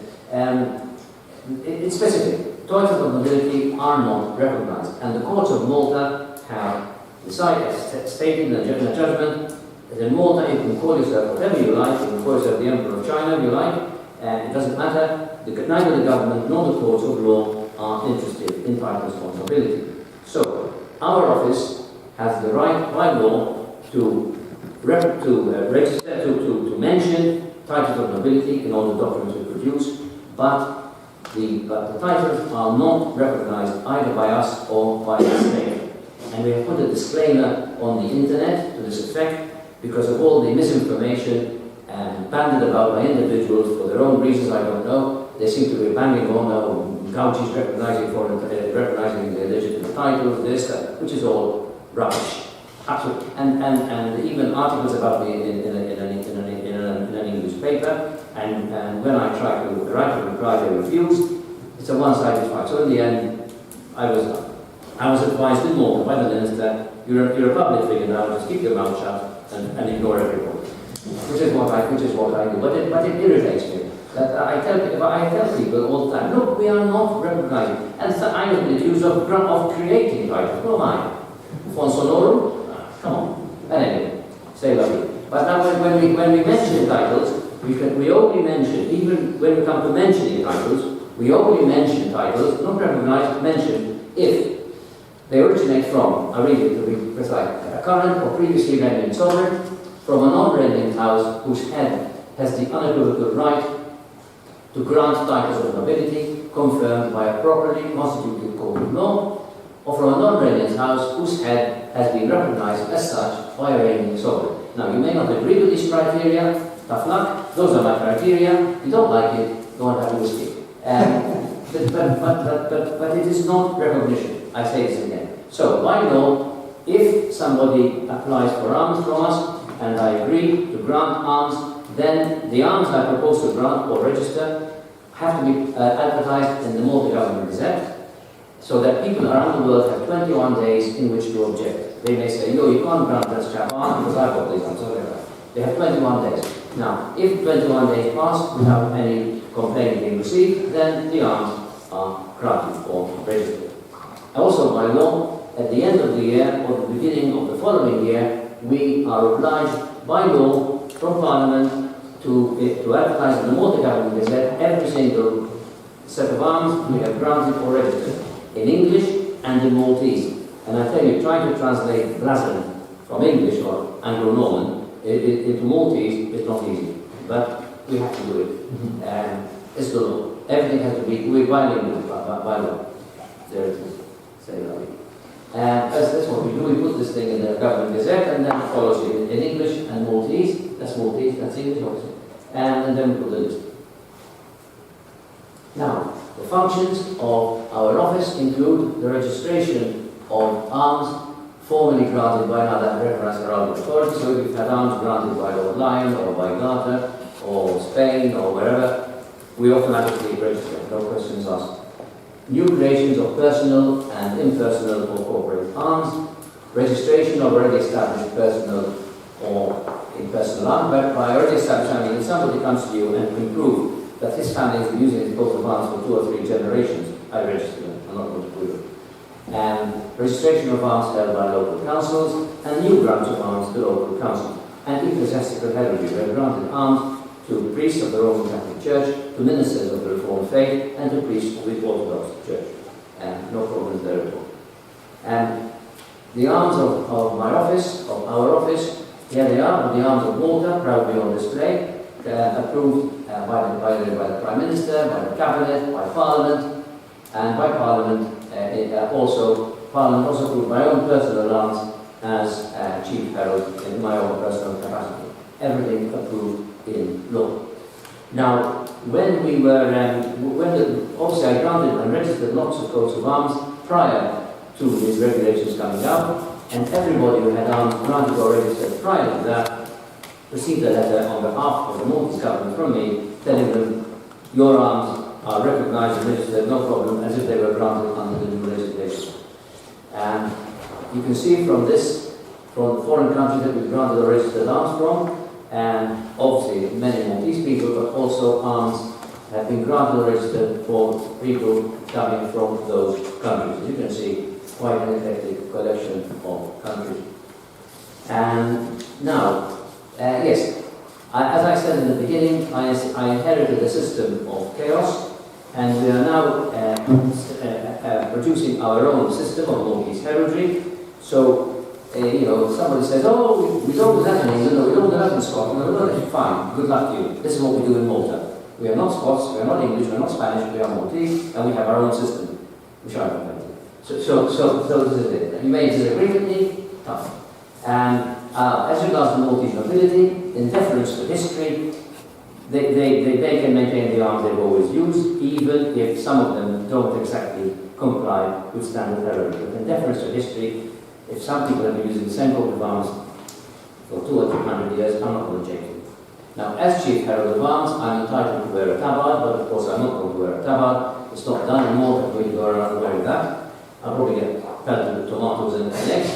it's specific. Titles of nobility are not recognized, and the courts of Malta have decided, stated in a judgment, that in Malta you can call yourself whatever you like, you can call yourself the Emperor of China if you like, it doesn't matter, neither the government nor the courts of law are interested in titles of nobility. So, our office has the right by law to register, to mention titles of nobility in all the documents we produce, but but the titles are not recognized either by us or by the state. And we have put a disclaimer on the internet to this effect because of all the misinformation banded about by individuals for their own reasons, I don't know. They seem to be banging on Gauchi's recognizing the illegitimate titles, this, that, which is all rubbish. Absolutely. And even articles about me in an English paper, and when I try to write a reply, they refuse. It's a one-sided fight. So in the end, I was advised in Malta by the minister, you're a public figure now, just keep your mouth shut and ignore everybody. Which is what I do. But it irritates me. That I tell people all the time, look, we are not recognizing. And so I have been accused of creating titles. Who am I? Fonsonorum? Come on. And anyway, stay lovely. But now when we mention titles, we only mention, even when we come to mentioning titles, we only mention titles, not recognized, mentioned if they originate from, I read it to be precise, a current or previously reigning sovereign, from a non-reigning house whose head has the unequivocal right to grant titles of nobility confirmed by a properly constituted court of law, or from a non-reigning house whose head has been recognized as such by a reigning sovereign. Now, you may not agree with these criteria, tough luck, those are my criteria, you don't like it, go and have a whiskey. But it is not recognition, I say this again. So, by law, if somebody applies for alms from us, and I agree to grant alms, then the alms I propose to grant or register have to be advertised in the Malta Government Gazette, so that people around the world have 21 days in which to object. They may say, no, you can't grant this chap alms because I've got these alms, whatever. They have 21 days. Now, if 21 days pass without any complaint being received, then the alms are granted or registered. Also, by law, at the end of the year or the beginning of the following year, we are obliged by law from Parliament to advertise in the Malta Government Gazette every single set of arms we have granted or registered in English and in Maltese. And I tell you, trying to translate blazon from English or Anglo-Norman into Maltese is not easy, but we have to do it. It's the law. Everything has to be, we're bilingual by law. There it is. Say that. That's what we do. We put this thing in the Government Gazette and then it follows it in English and Maltese. That's Maltese, that's English also. And then we put the list. Now, the functions of our office include the registration of alms formally granted by another recognized heraldic authority. So if we've had alms granted by Lord Lyon or by Garter or Spain or wherever, we automatically register, no questions asked. New creations of personal and impersonal or corporate arms, registration of already established personal or impersonal arms, but by already established, I mean, if somebody comes to you and can prove that his family has been using his coat of arms for 2 or 3 generations, I register them, I'm not going to prove it. And registration of arms held by local councils, and new grants of arms to local councils, and ecclesiastical heraldry, we have granted arms to priests of the Roman Catholic Church, to ministers of the Reformed faith, and to priests of the Orthodox Church. And no problems there at all. And the arms of my office, of our office, here they are, the arms of Malta, proudly on display, approved by the Prime Minister, by the Cabinet, by Parliament, and by Parliament Parliament also approved my own personal arms as Chief Herald in my own personal capacity. Everything approved in law. Now, when we were, obviously I granted and registered lots of coats of arms prior to these regulations coming out, and everybody who had arms granted or registered prior to that received a letter on behalf of the Maltese government from me telling them, your arms are recognized and registered, no problem, as if they were granted under the new legislation. And you can see from this, from the foreign countries that we've granted or registered arms from, and obviously many Maltese people, but also arms have been granted or registered for people coming from those countries. As you can see, quite an eclectic collection of countries. And now, yes, as I said in the beginning, I inherited a system of chaos, and we are now producing our own system of Maltese heraldry. So, somebody says, oh, we don't do that in England, or we don't do that in Scotland. No, that's fine, good luck to you. This is what we do in Malta. We are not Scots, we are not English, we are not Spanish, we are Maltese, and we have our own system, which I invented. So this is it. You may disagree with me, tough. And as regards the Maltese nobility, in deference to history, they can maintain the arms they've always used, even if some of them don't exactly comply with standard heraldry. But in deference to history, if some people have been using the same coat of arms for 200 or 300 years, I'm not going to change it. Now, as Chief Herald of Arms, I'm entitled to wear a tabard, but of course I'm not going to wear a tabard. It's not done anymore, I'm going to go around wearing that. I'll probably get pelted with tomatoes in my neck.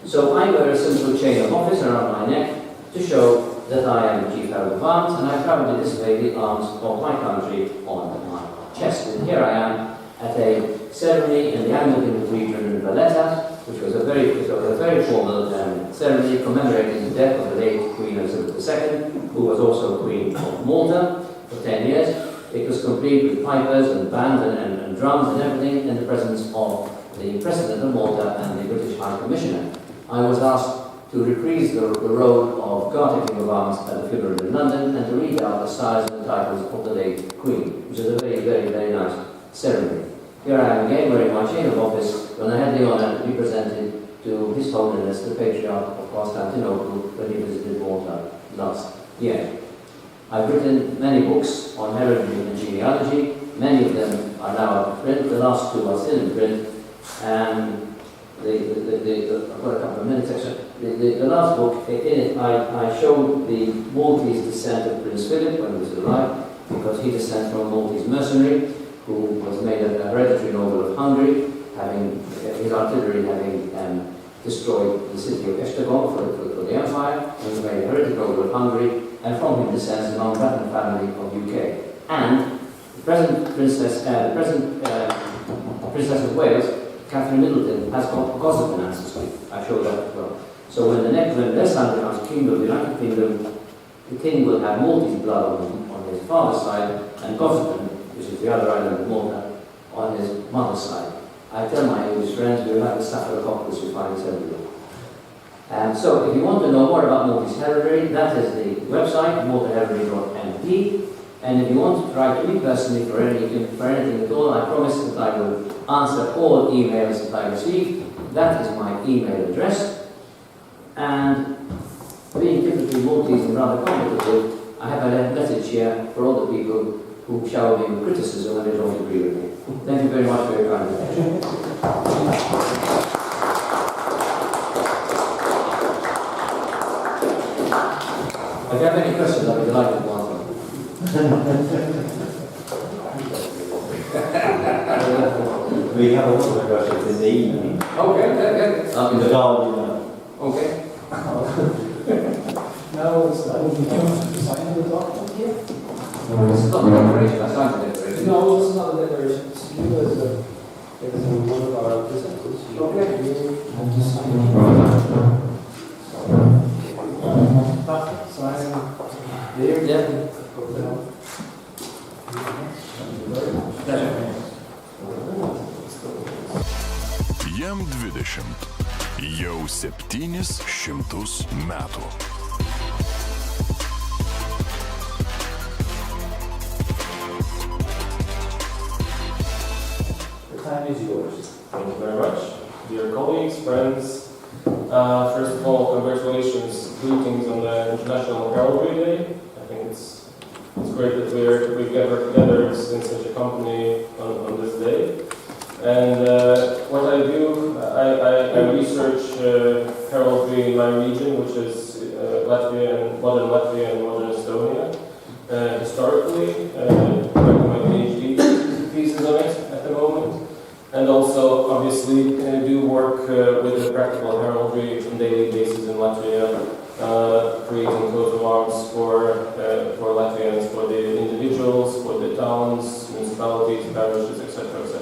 So I wear a simple chain of office around my neck to show that I am the Chief Herald of Arms, and I proudly display the arms of my country on my chest. And here I am at a ceremony in the Anglican Cathedral in Valletta, which was a very formal ceremony commemorating the death of the late Queen Elizabeth II, who was also Queen of Malta for 10 years. It was complete with pipers and bands and drums and everything in the presence of the President of Malta and the British High Commissioner. I was asked to reprise the role of Guard King of Arms at the funeral in London and to read out the stars and the titles of the late Queen, which is a very, very, very nice ceremony. Here I am again wearing my chain of office when I had the honour to be presented to His Holiness the Patriarch of Constantinople when he visited Malta last year. I've written many books on heraldry and genealogy. Many of them are now out of print. The last two are still in print. And I've got a couple of minutes extra. The last book, in it I showed the Maltese descent of Prince Philip when he was alive, because he descends from a Maltese mercenary who was made a hereditary noble of Hungary, having his artillery having destroyed the city of Esztergom for the Empire. He was made a hereditary noble of Hungary, and from him descends the Mountbatten family of UK. And the present Princess of Wales, Catherine Middleton, has got Gossipin ancestry. I showed that as well. So when their son becomes king of the United Kingdom, the king will have Maltese blood on his father's side, and Gossipin, which is the other island of Malta, on his mother's side. I tell my English friends, we're like the staphylococcus, we find this everywhere. And so if you want to know more about Maltese heraldry, that is the website, maltaheraldry.mp. And if you want to write to me personally for anything at all, I promise that I will answer all emails that I receive. That is my email address. And being typically Maltese and rather complicated, I have a message here for all the people who shower me with criticism when they don't agree with me. Thank you very much for your kind attention. If you have any questions, I'll be delighted to answer. We have a lot of questions in the evening. Okay. Okay. Now it's to sign the document here? This is not the declaration, I signed the declaration. No, it's not a declaration. It's you as one of our representatives. Okay. You have to sign it. Sign there. Yeah. Jam 20. Jau 700 metų. The time is yours. Thank you very much. Dear colleagues, friends, first of all, congratulations, greetings on the International Heraldry Day. I think it's great that we gather together in such a company on this day. And what I do, I research heraldry in my region, which is modern Latvia and modern Estonia. Historically, writing my PhD thesis on it at the moment. And also, obviously, do work with the practical heraldry on a daily basis in Latvia, creating coats of arms for Latvians, for the individuals, for the towns, municipalities, parishes, etc., etc.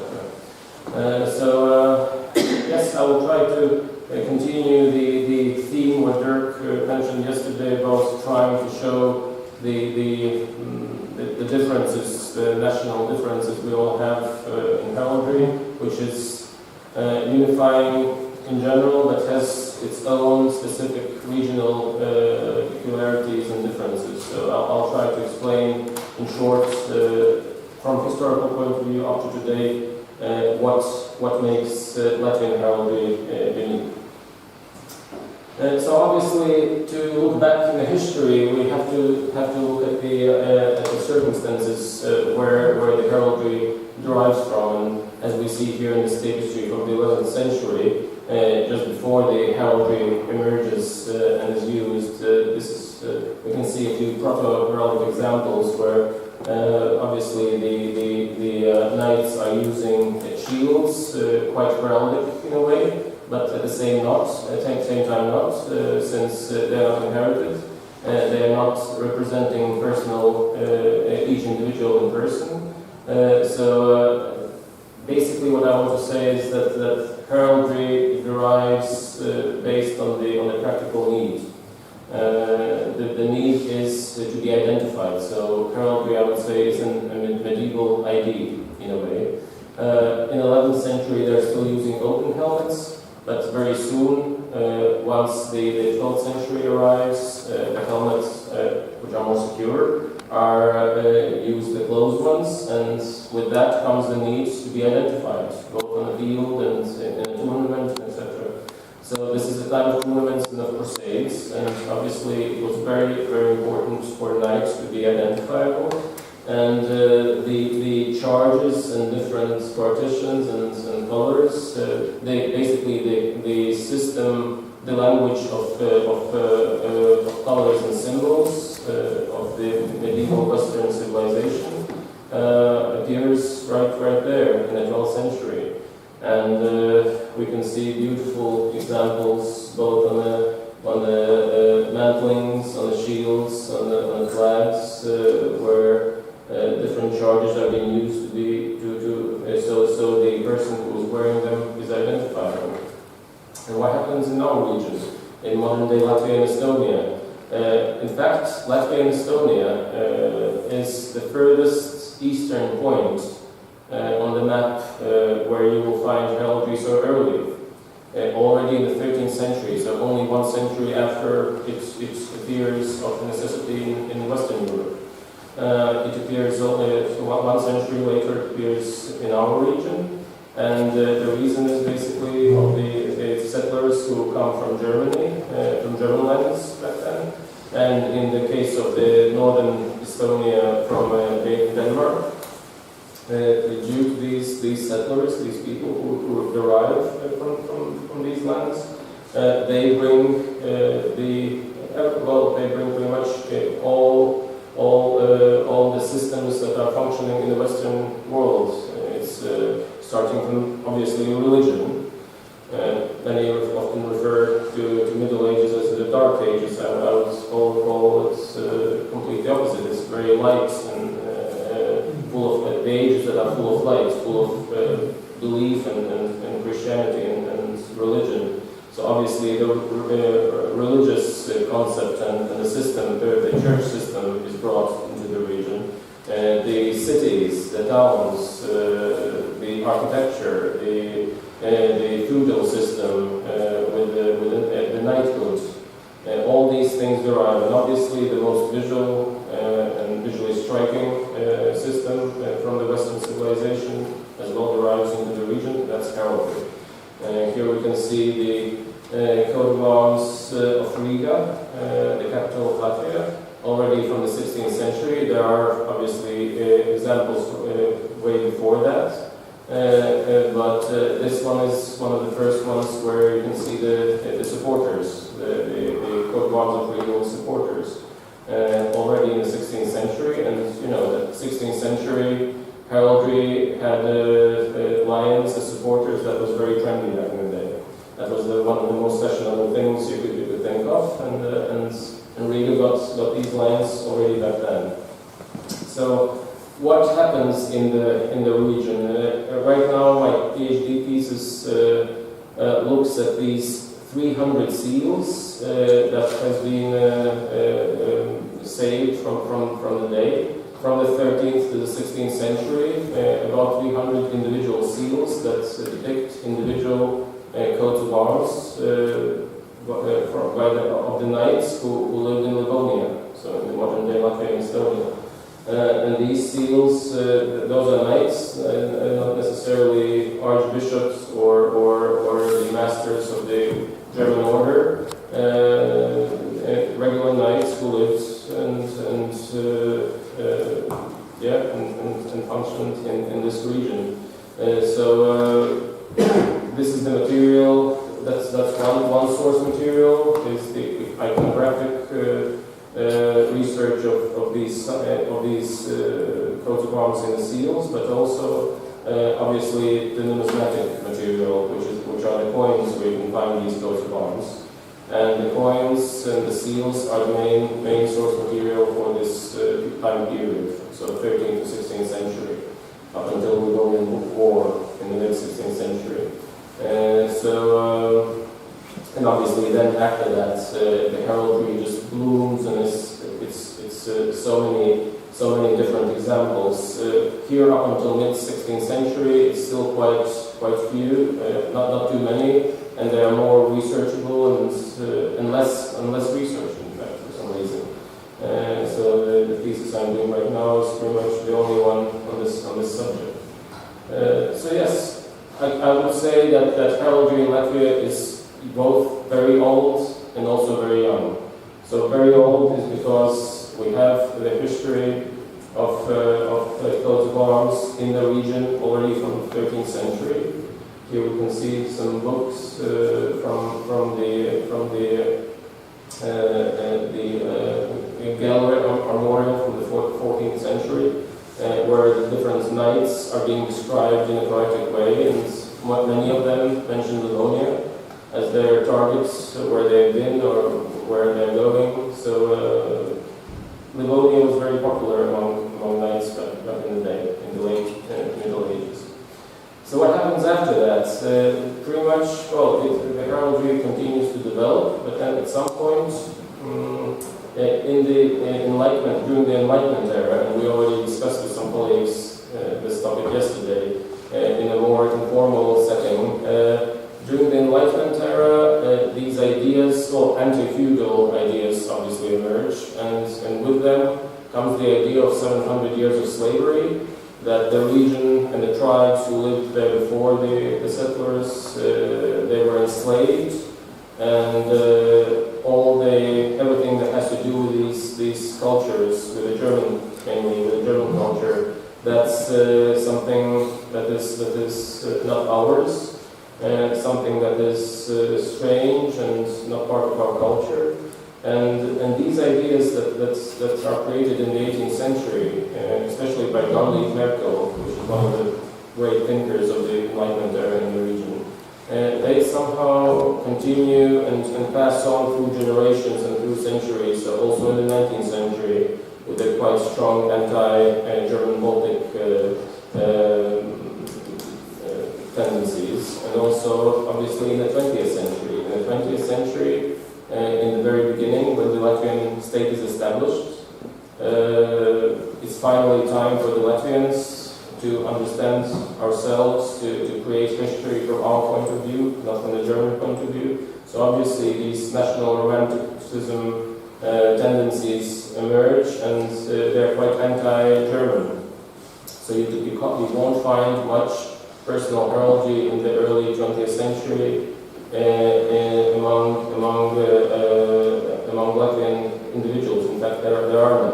Yes, I will try to continue the theme what Dirk mentioned yesterday about trying to show the differences, the national differences we all have in heraldry, which is unifying in general, but has its own specific regional peculiarities and differences. So I'll try to explain in short, from historical point of view up to today, what makes Latvian heraldry unique. So obviously, to look back in the history, we have to look at the circumstances where the heraldry derives from. And as we see here in this tapestry from the 11th century, just before the heraldry emerges and is used, we can see a few proto-heraldic examples where obviously the knights are using shields, quite heraldic in a way, but at the same time not, since they are not inherited. They are not representing each individual in person. So basically what I want to say is that heraldry derives based on the practical need. The need is to be identified. So heraldry, I would say, is a medieval ID in a way. In the 11th century, they're still using open helmets, but very soon, once the 12th century arrives, the helmets, which are more secure, are used the closed ones, and with that comes the need to be identified, both on the field and in a tournament, etc. So this is a time of tournaments and of crusades, and obviously it was very, very important for knights to be identifiable. And the charges and different partitions and colors, the system, the language of colors and symbols of the medieval Western civilization appears right there in the 12th century. And we can see beautiful examples both on the mantlings, on the shields, on the flags, where different charges are being used so the person who is wearing them is identifiable. And what happens in our region, in modern-day Latvia and Estonia? In fact, Latvia and Estonia is the furthest eastern point on the map where you will find heraldry so early. Already in the 13th century, so only 1 century after it appears of necessity in Western Europe. It appears only 1 century later, it appears in our region, and the reason is basically of the settlers who come from Germany, from German lands back then, and in the case of the northern Estonia from Denmark, due to these settlers, these people who derive from these lands, they bring pretty much all the systems that are functioning in the Western world. It's starting from obviously religion. Many often refer to Middle Ages as the Dark Ages. I would call it completely opposite. It's very light and full of the ages that are full of light, full of belief and Christianity and religion. So obviously the religious concept and the system, the church system is brought into the region. The cities, the towns, the architecture, the feudal system with the knighthood, all these things derive. And obviously the most visual and visually striking system from the Western civilization as well derives into the region. That's heraldry. Here we can see the coat of arms of Riga, the capital of Latvia, already from the 16th century. There are obviously examples way before that, but this one is one of the first ones where you can see the supporters, the coat of arms of Riga supporters, already in the 16th century. And you know, the 16th century heraldry had lions as supporters. That was very trendy back in the day. That was one of the most fashionable things you could think of, and Riga got these lions already back then. So, what happens in the region? Right now, my PhD thesis looks at these 300 seals that has been saved from the day. From the 13th to the 16th century, about 300 individual seals that depict individual coats of arms of the knights who lived in Livonia, so in the modern day Latvia and Estonia. And these seals, those are knights, not necessarily archbishops or the masters of the German order. Regular knights who lived and functioned in this region. This is the material. That's one source material. Is the iconographic research of these coats of arms in the seals, but also obviously the numismatic material, which are the coins where you can find these coats of arms. And the coins and the seals are the main source material for this time period, so 13th to 16th century, up until the William War in the mid-16th century. And obviously then after that, the heraldry just blooms, and it's so many different examples. Here up until mid-16th century, it's still quite few, not too many. And they are more researchable and less researched, in fact, for some reason. So the thesis I'm doing right now is pretty much the only one on this subject. So yes, I would say that heraldry in Latvia is both very old and also very young. So very old is because we have the history of coats of arms in the region already from the 13th century. Here we can see some books from the gallery armorial from the 14th century, where the different knights are being described in a poetic way, and many of them mention Livonia as their targets, where they've been or where they're going. So Livonia was very popular among knights back in the day, in the late Middle Ages. So what happens after that? Pretty much, the heraldry continues to develop, but then at some point, in the Enlightenment, during the Enlightenment era, and we already discussed with some colleagues this topic yesterday in a more informal setting. During the Enlightenment era, these ideas, anti-feudal ideas, obviously emerge, and with them comes the idea of 700 years of slavery. That the region and the tribes who lived there before the settlers, they were enslaved, and everything that has to do with these cultures, with the German, mainly with the German culture, that's something that is not ours, something that is strange and not part of our culture. And these ideas that are created in the 18th century, especially by Gottlieb Merkel, which is one of the great thinkers of the Enlightenment era in the region, they somehow continue and pass on through generations and through centuries. So also in the 19th century, with their quite strong anti-German Baltic tendencies, and also obviously in the 20th century. In the 20th century, in the very beginning, when the Latvian state is established, it's finally time for the Latvians to understand ourselves, to create history from our point of view, not from the German point of view. So obviously these national romanticism tendencies emerge, and they're quite anti-German. So you won't find much personal heraldry in the early 20th century among Latvian individuals. In fact, there are none.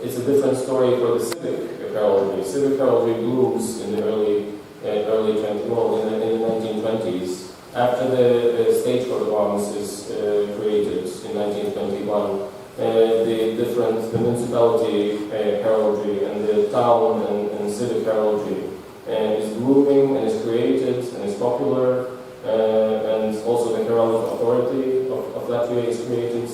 It's a different story for the civic heraldry. Civic heraldry blooms in the early 1920s. After the state coat of arms is created in 1921, the municipality heraldry and the town and civic heraldry is blooming and is created and is popular. And also the heraldic authority of Latvia is created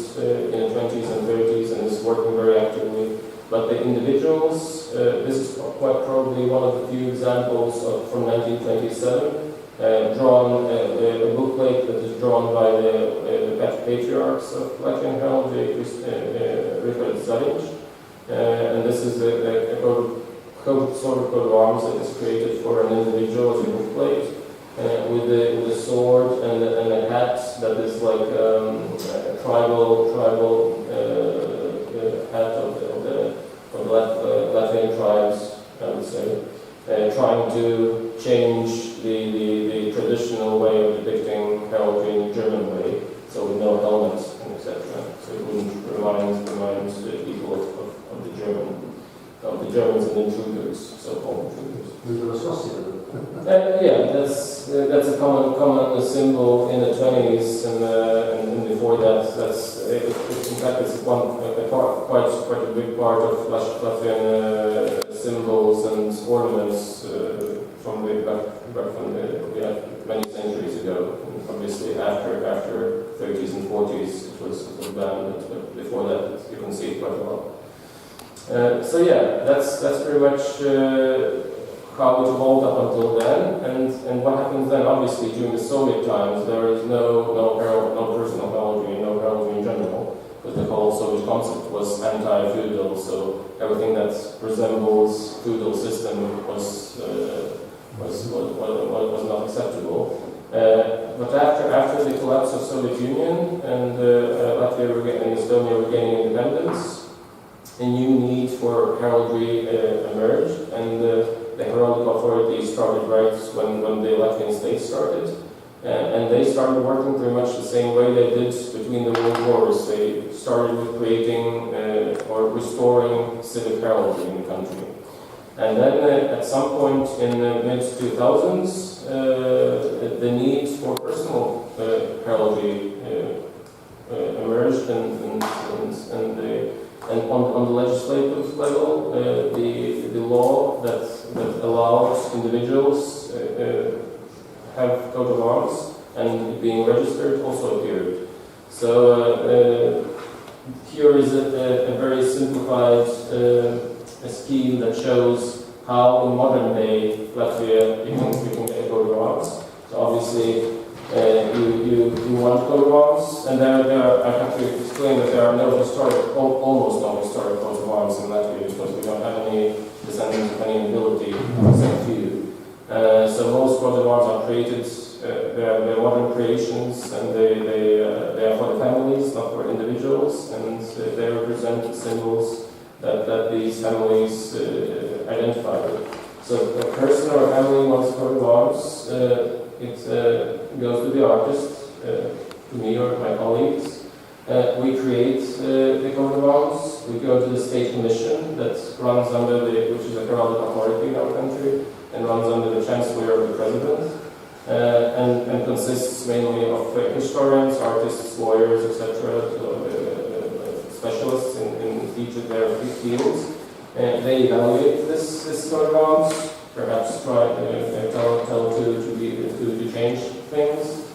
in the 20s and 30s and is working very actively. But the individuals, this is quite probably one of the few examples from 1927, drawn a booklet that is drawn by the patriarchs of Latvian heraldry, Richard Zariņš, and this is a sort of coat of arms that is created for an individual as a bookplate. With a sword and a hat that is like a tribal hat of to change the traditional way of depicting heraldry in the German way, so with no helmet and etc. So it wouldn't remind people of the Germans and intruders, so-called intruders. Yeah, that's a common symbol in the 20s, and before that, in fact it's quite a big part of Latvian symbols and ornaments from many centuries ago. And obviously, after 30s and 40s, it was banned, but before that, you can see it quite a lot. So yeah, that's pretty much how it evolved up until then, and what happens then? Obviously, during the Soviet times, there is no personal heraldry, no heraldry in general, because the whole Soviet concept was anti-feudal. So everything that resembles feudal system was not acceptable. But after the collapse of Soviet Union and Latvia and Estonia regaining independence, a new need for heraldry emerged, and the heraldic authority started right when the Latvian state started, and they started working pretty much the same way they did between the world wars. They started with creating or restoring civic heraldry in the country. And then at some point in the mid-2000s, the need for personal heraldry emerged, and on the legislative level, the law that allows individuals have coat of arms and being registered also appeared. So here is a very simplified scheme that shows how in modern day Latvia you can get a coat of arms. So obviously you want coat of arms, and there I have to explain that there are almost no historic coats of arms in Latvia because we don't have any descendants of any nobility, except few. So most coats of arms are created, they're modern creations, and they are for the families, not for individuals, and they represent symbols that these families identify with. So a person or a family wants a coat of arms, it goes to the artist, to me or my colleagues. We create the coat of arms. We go to the state commission that runs under which is a heraldic authority in our country, and runs under the chancellor of the president, and consists mainly of historians, artists, lawyers, etc., specialists in each of their fields. They evaluate this coat of arms, perhaps try tell to change things,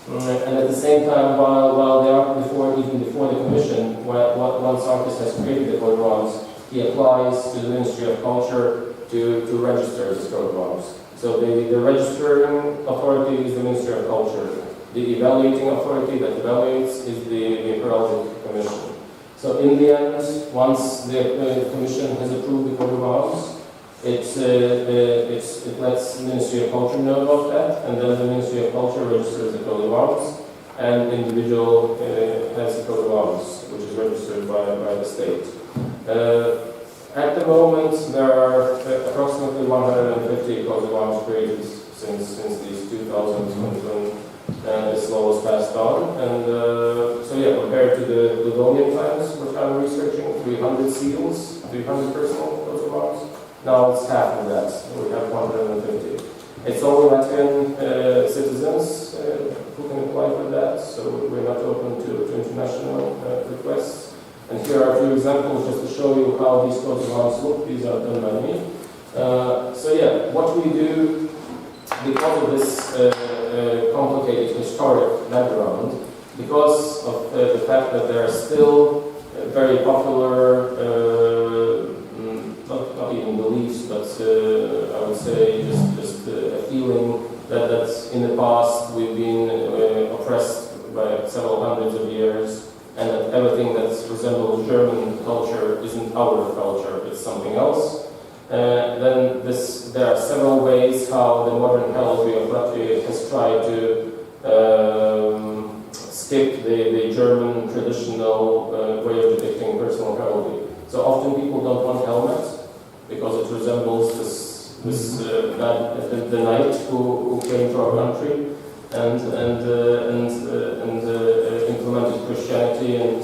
and at the same time, while they are even before the commission, once artist has created the coat of arms, he applies to the Ministry of Culture to register this coat of arms. So the registering authority is the Ministry of Culture. The evaluating authority that evaluates is the Heraldic Commission. So in the end, once the commission has approved the coat of arms, it lets the Ministry of Culture know about that, and then the Ministry of Culture registers the coat of arms, and the individual has the coat of arms, which is registered by the state. At the moment, there are approximately 150 coats of arms created since these 2000s when this law was passed on. And so yeah, compared to the Livonian times, which I'm researching, 300 seals, 300 personal coats of arms. Now it's half of that. We have 150. It's only Latvian citizens who can apply for that, so we're not open to international requests. And here are a few examples just to show you how these coats of arms look. These are done by me. So yeah, what we do, because of this complicated historic background, because of the fact that there are still very popular, not even beliefs, but I would say just a feeling that in the past we've been oppressed by several hundreds of years, and that everything that resembles German culture isn't our culture, it's something else. Then there are several ways how the modern heraldry of Latvia has tried to skip the German traditional way of depicting personal heraldry. So often people don't want helmets because it resembles the knight who came to our country and implemented Christianity and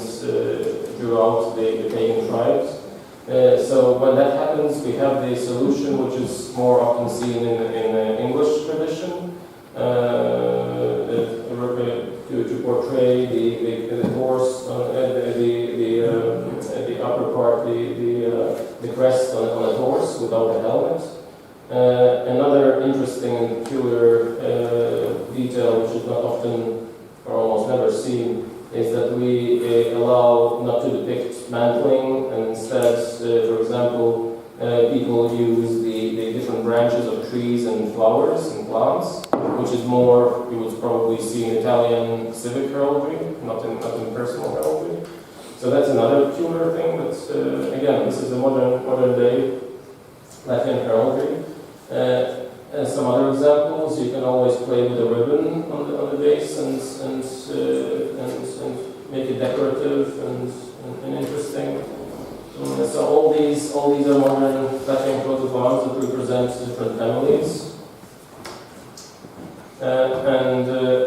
drew out the pagan tribes. So when that happens, we have the solution, which is more often seen in the English tradition, to portray the horse, the upper part, the crest on a horse without a helmet. Another interesting and peculiar detail, which is not often or almost never seen, is that we allow not to depict mantling, and instead, for example, people use the different branches of trees and flowers and plants, which is more, you would probably see in Italian civic heraldry, not in personal heraldry. So that's another peculiar thing, but again, this is a modern day Latvian heraldry. And some other examples, you can always play with a ribbon on the base and make it decorative and interesting. So all these are modern Latvian coat of arms that represent different families.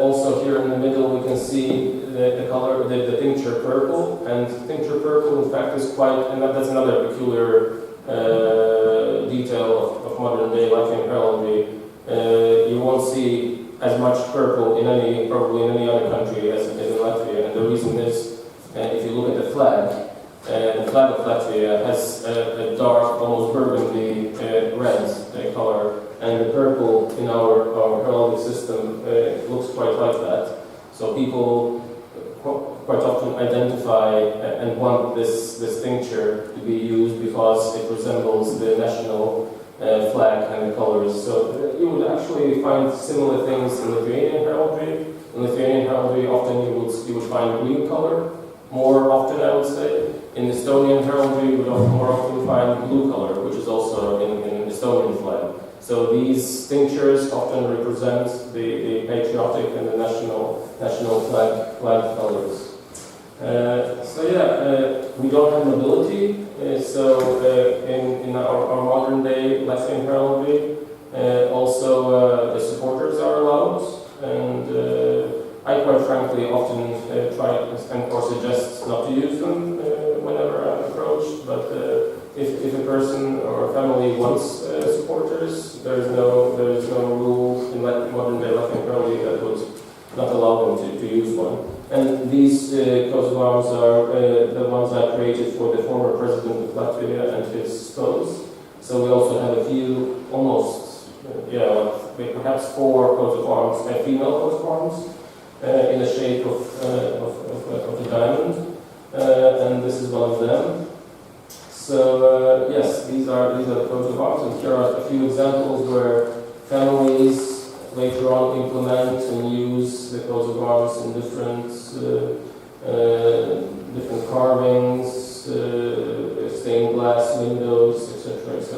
Also here in the middle we can see the color, the tincture purple, and tincture purple in fact is quite, and that's another peculiar detail of modern day Latvian heraldry. You won't see as much purple probably in any other country as in Latvia, and the reason is, if you look at the flag of Latvia has a dark, almost burgundy red color, and the purple in our heraldic system looks quite like that. So people quite often identify and want this tincture to be used because it resembles the national flag and the colors. So you would actually find similar things in Lithuanian heraldry. In Lithuanian heraldry, often you would find green color, more often I would say. In Estonian heraldry, you would more often find blue color, which is also in Estonian flag. So these tinctures often represent the patriotic and the national flag colors. We don't have nobility. In our modern day Latvian heraldry, also the supporters are allowed, and I quite frankly often try and or suggest not to use them whenever I'm approached. But if a person or a family wants supporters, there is no rule in modern day Latvian heraldry that would not allow them to use one. And these coats of arms are the ones I created for the former president of Latvia and his spouse. So we also have a few, perhaps 4 coats of arms, female coats of arms, in the shape of a diamond, and this is one of them. So yes, these are the coats of arms, and here are a few examples where families later on implement and use the coats of arms in different carvings, stained glass windows, etc., etc.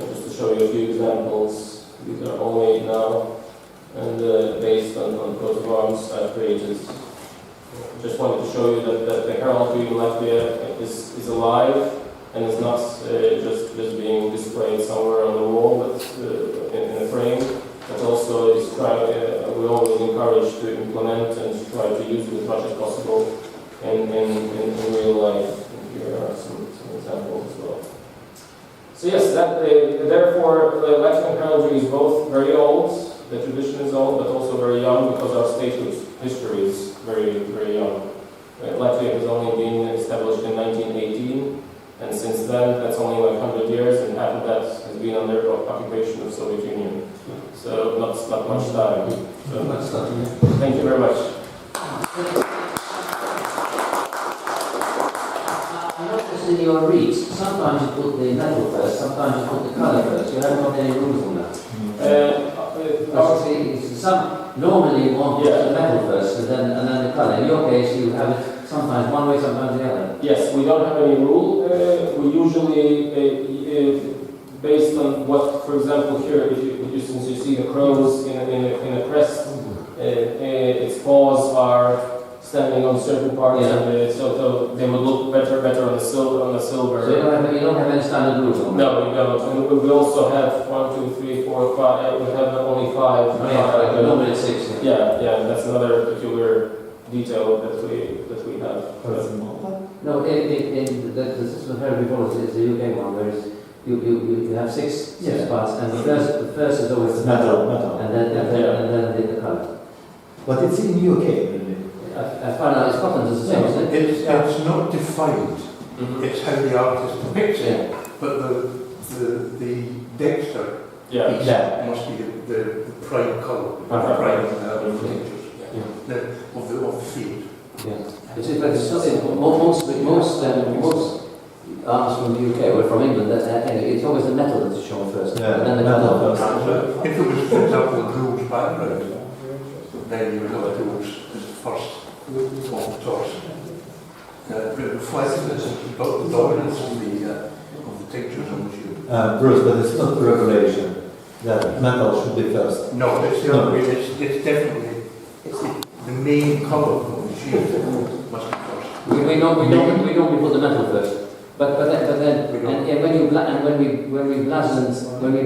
Just to show you a few examples, these are all made now and based on coats of arms I've created. Just wanted to show you that the heraldry in Latvia is alive and is not just being displayed somewhere on the wall, but in a frame. But also we always encourage to implement and try to use it as much as possible in real life. And here are some examples as well. So yes, therefore Latvian heraldry is both very old, the tradition is old, but also very young because our statehood history is very, very young. Latvia has only been established in 1918, and since then that's only like 100 years, and half of that has been under occupation of the Soviet Union. So not much time. So, thank you very much. I noticed in your reads, sometimes you put the metal first, sometimes you put the colour first. You haven't got any rules on that. Some normally you want the metal first and then the colour. In your case, you have it sometimes one way, sometimes the other. Yes, we don't have any rule. We usually, based on what, for example, here, since you see the crows in a crest, its paws are standing on certain parts Yeah. of it, so they would look better on the silver. So you don't have any standard rules on that? No, we don't. And we also have 1, 2, 3, 4, 5. We have only 5. Normally it's 6. Yeah. That's another peculiar detail that we have. No, in the system of heraldikos is the UK one, whereas you have six parts, and the first is always the metal, and then the colour. But it's in UK, really. As far as Scotland is the same, isn't it? It's not defined. Mhm. It's how the artist depicts it. Yeah. But the Dexter Yeah. piece must be the prime colour, prime pictures of the field. Yeah. It's like most artists from the UK or from England, anyway, it's always the metal that's shown first, and then the colour first. If it was, for example, a Gould's background, then you would have Gould's as the first of the torso. But it reflects the dominance of the pictures on the shield. Bruce, but it's not the regulation that metal should be first. No, it's the other way. It's definitely the main colour of the shield must be first. We normally put the metal first, but then and when we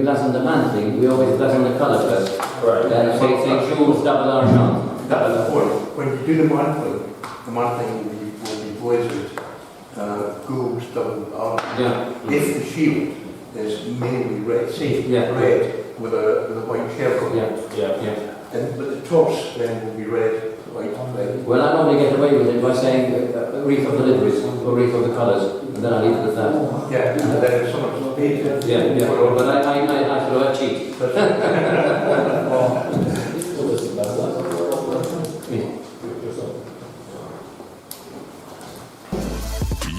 blazon the mantling, we always blazon the colour first. Right. Say jewels, double argent. That's the point. When you do the mantling will be blazoned Gould's double R. Yeah. If the shield is mainly red, red with a white shell. Yeah. But the torso then will be red, white, red. Well, I normally get away with it by saying wreath of the liveries or wreath of the colours, and then I leave it at that. Yeah, and then if someone's paid it. Yeah. But I sort of cheat.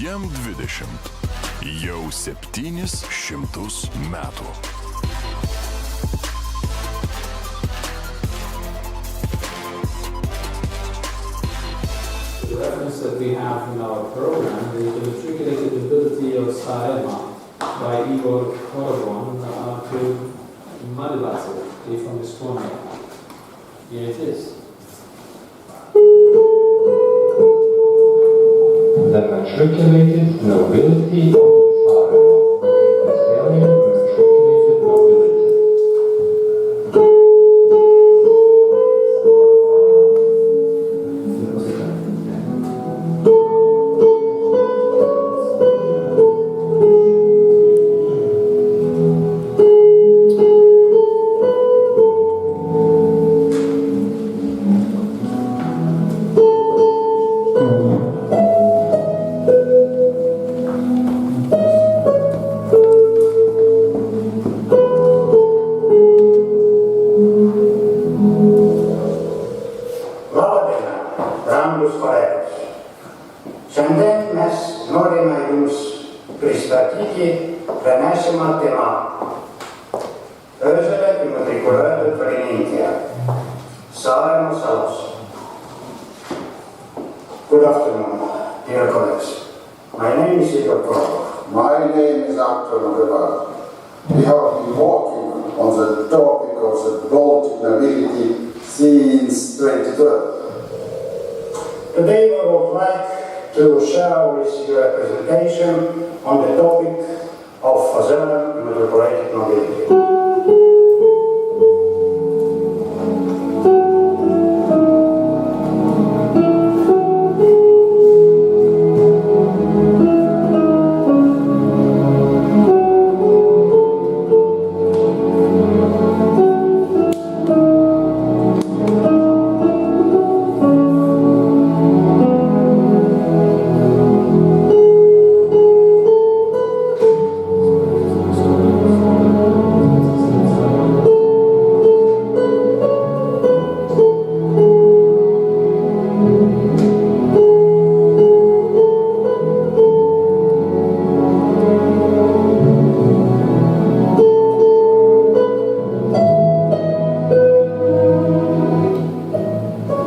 Jam 20. Jau 700 metų. The reference that we have in our program is the matriculated ability of Sarema by Igor Korogon to Madibatsu from Estonia. Here it is. The matriculated nobility of Sarema. Estonian matriculated nobility. Šiandien mes norime Jums pristatyti pranešimą tema Öželė immatrikuliuota karininkė Saaremaa salos. Good afternoon, dear colleagues. My name is Igor Korov. My name is Anton Rivard. We have been working on the topic of the Baltic nobility since 2012. Today I would like to share with you a presentation on the topic of Azeran metropolitan nobility.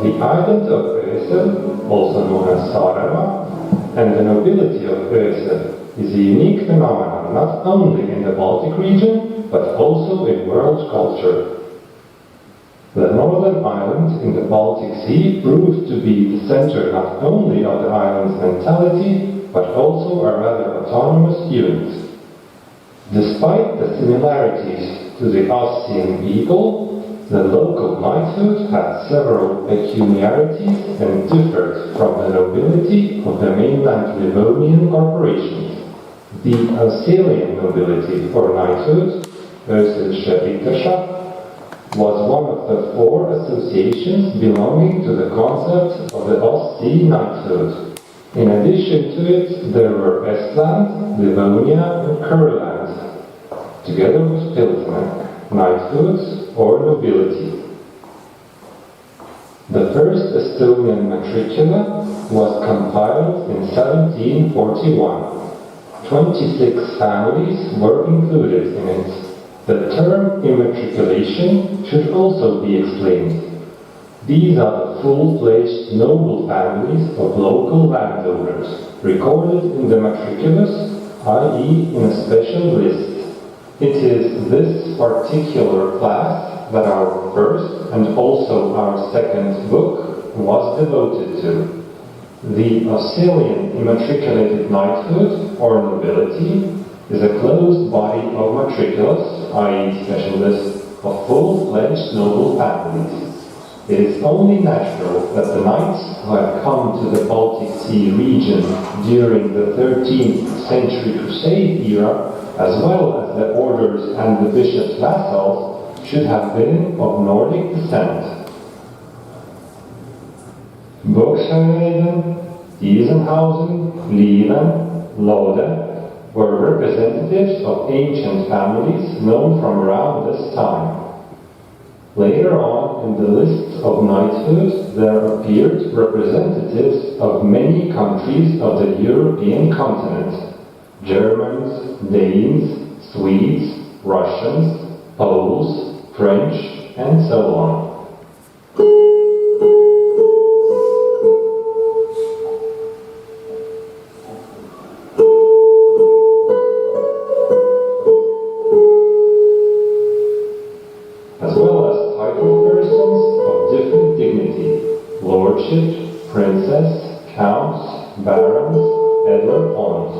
The island of Ösel, also known as Saaremaa, and the nobility of Ösel is a unique phenomenon not only in the Baltic region, but also in world culture. The northern island in the Baltic Sea proved to be the center not only of the island's mentality, but also a rather autonomous unit. Despite the similarities to the Ossian people, the local knighthood had several peculiarities and differed from the nobility of the mainland Livonian corporations. The Osselian nobility or knighthood, Össelsche Ritterschaft, was one of the 4 associations belonging to the concept of the Ostsee knighthood. In addition to it, there were Estland, Livonia, and Kurland, together with Pilsner, knighthoods or nobility. The first Estonian matricula was compiled in 1741. 26 families were included in it. The term immatriculation should also be explained. These are the full-fledged noble families of local landowners, recorded in the matriculus, i.e. in a special list. It is this particular class that our first and also our second book was devoted to. The Osselian immatriculated knighthood or nobility is a closed body of matriculus, i.e. special list, of full-fledged noble families. It is only natural that the knights who had come to the Baltic Sea region during the 13th century Crusade era, as well as the orders and the bishop's vassals, should have been of Nordic descent. Burgshöjden, Isenhausen, Lieven, Lode were representatives of ancient families known from around this time. Later on in the lists of knighthood there appeared representatives of many countries of the European continent: Germans, Danes, Swedes, Russians, Poles, French, and so on. As well as title persons of different dignity: lordship, princess, counts, barons, Edward Pons.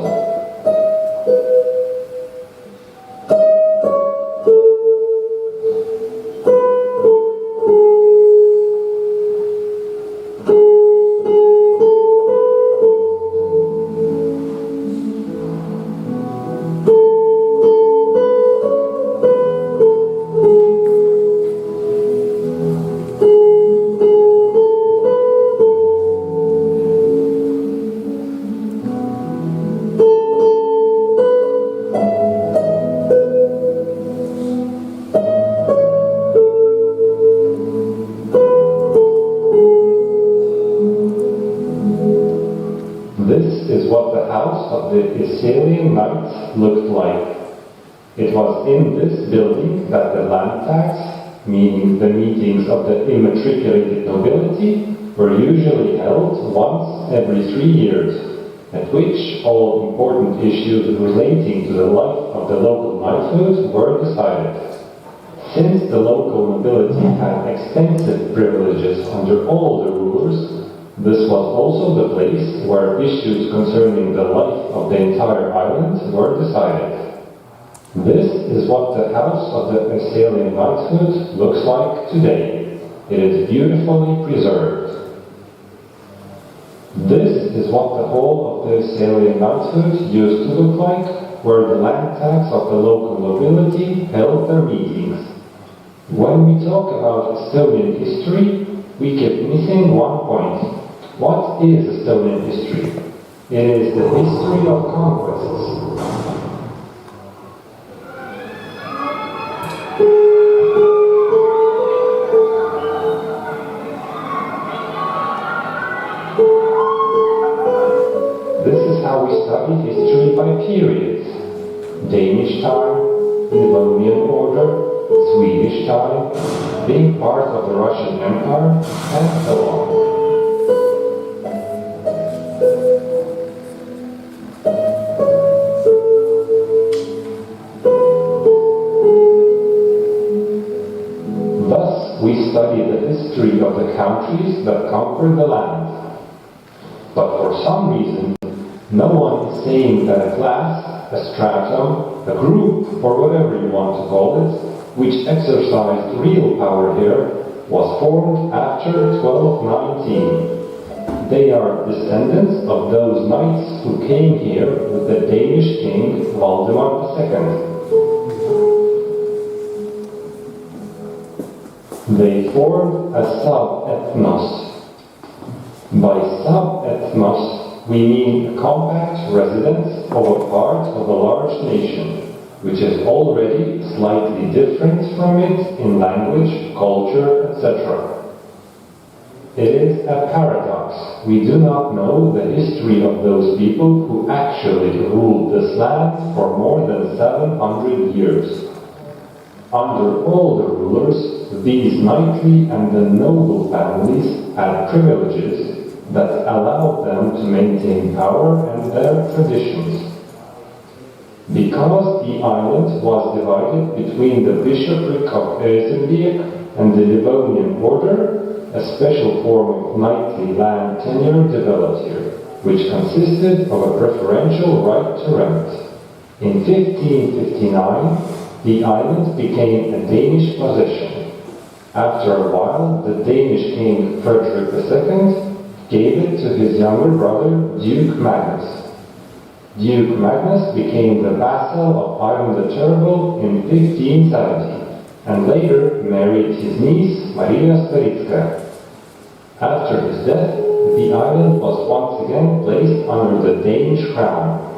Looked like. It was in this building that the land tax, meaning the meetings of the immatriculated nobility, were usually held once every 3 years, at which all important issues relating to the life of the local knighthood were decided. Since the local nobility had extensive privileges under all the rulers, this was also the place where issues concerning the life of the entire island were decided. This is what the house of the Osselian knighthood looks like today. It is beautifully preserved. This is what the whole of the Osselian knighthood used to look like, where the land tax of the local nobility held their meetings. When we talk about Estonian history, we keep missing one point. What is Estonian history? It is the history of conquests. This is how we study history by periods. Danish time, Livonian order, Swedish time, being part of the Russian Empire, and so on. history of the countries that conquered the land. But for some reason, no one is saying that a class, a stratum, a group, or whatever you want to call it, which exercised real power here, was formed after 1219. They are descendants of those knights who came here with the Danish king Valdovų II. They formed a sub-ethnos. By sub-ethnos, we mean a compact residence of a part of a large nation, which is already slightly different from it in language, culture, etc. It is a paradox. We do not know the history of those people who actually ruled this land for more than 700 years. Under all the rulers, these knightly and the noble families had privileges that allowed them to maintain power and their traditions. Because the island was divided between the bishopric of Tiesioginis and the Livonian order, a special form of knightly land tenure developed here, which consisted of a preferential right to rent. In 1559, the island became a Danish possession. After a while, the Danish king Frederick II gave it to his younger brother, Duke Magnus. Duke Magnus became the vassal of Ivan the Terrible in 1570, and later married his niece, Maria Staricka. After his death, the island was once again placed under the Danish crown.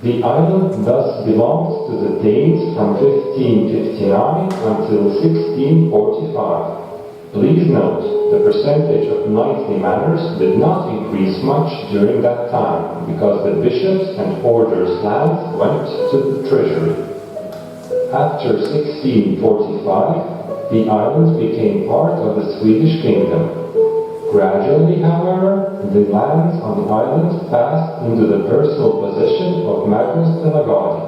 The island thus belongs to the Danes from 1559 until 1645. Please note, the percentage of knightly manors did not increase much during that time, because the bishops' and orders' lands went to the treasury. After 1645, the island became part of the Swedish kingdom. Gradually, however, the lands on the island passed into the personal possession of Magnus de la Gaudy,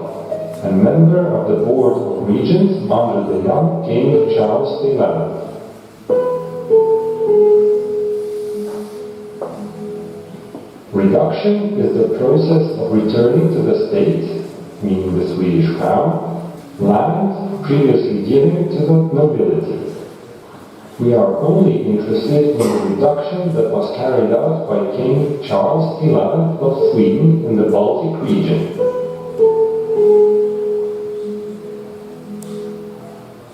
a member of the Board of Regents under the young King Charles XI. Reduction is the process of returning to the state, meaning the Swedish crown, land previously given to the nobility. We are only interested in the reduction that was carried out by King Charles XI of Sweden in the Baltic region.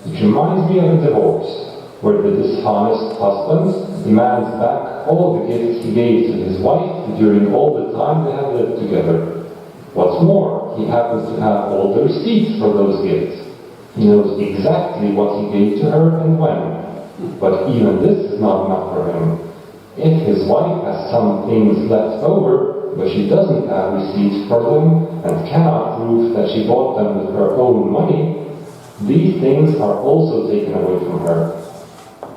It reminds me of a divorce, where the dishonest husband demands back all the gifts he gave to his wife during all the time they have lived together. What's more, he happens to have all the receipts for those gifts. He knows exactly what he gave to her and when. But even this is not enough for him. If his wife has some things left over, but she doesn't have receipts for them and cannot prove that she bought them with her own money, these things are also taken away from her.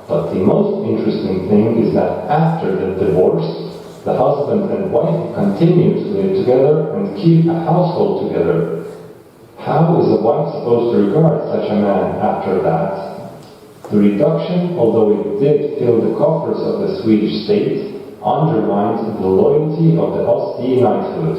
But the most interesting thing is that after the divorce, the husband and wife continue to live together and keep a household together. How is a wife supposed to regard such a man after that? The reduction, although it did fill the coffers of the Swedish state, undermined the loyalty of the Osti knighthood.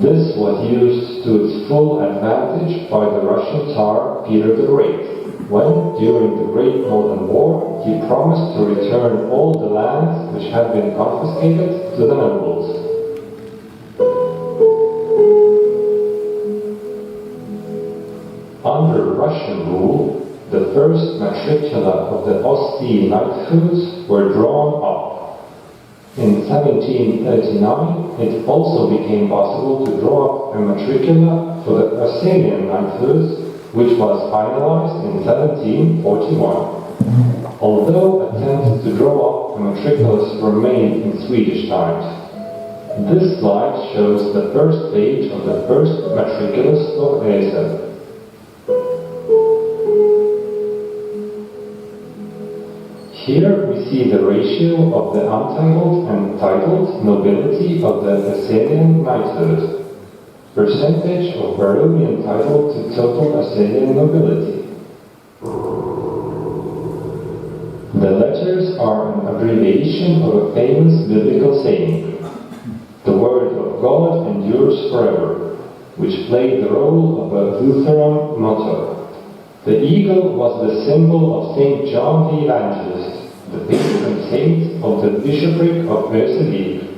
This was used to its full advantage by the Russian Tsar Peter the Great, when, during the Great Northern War, he promised to return all the lands which had been confiscated to the nobles. Under Russian rule, the first matricula of the Osti knighthoods were drawn up. In 1739, it also became possible to draw up a matricula for the Osetian knighthoods, which was finalized in 1741. Although attempts to draw up the matriculus were made in Swedish times. This slide shows the first page of the first matriculus of Ese. Here we see the ratio of the untitled and titled nobility of the Assyrian knighthood. Percentage of Baronian title to total Assyrian nobility. The characters are an abbreviation of a famous biblical saying, "The word of God endures forever," which played the role of a Lutheran motto. The eagle was the symbol of St. John the Evangelist, the patron saint of the bishopric of Veksilologijos,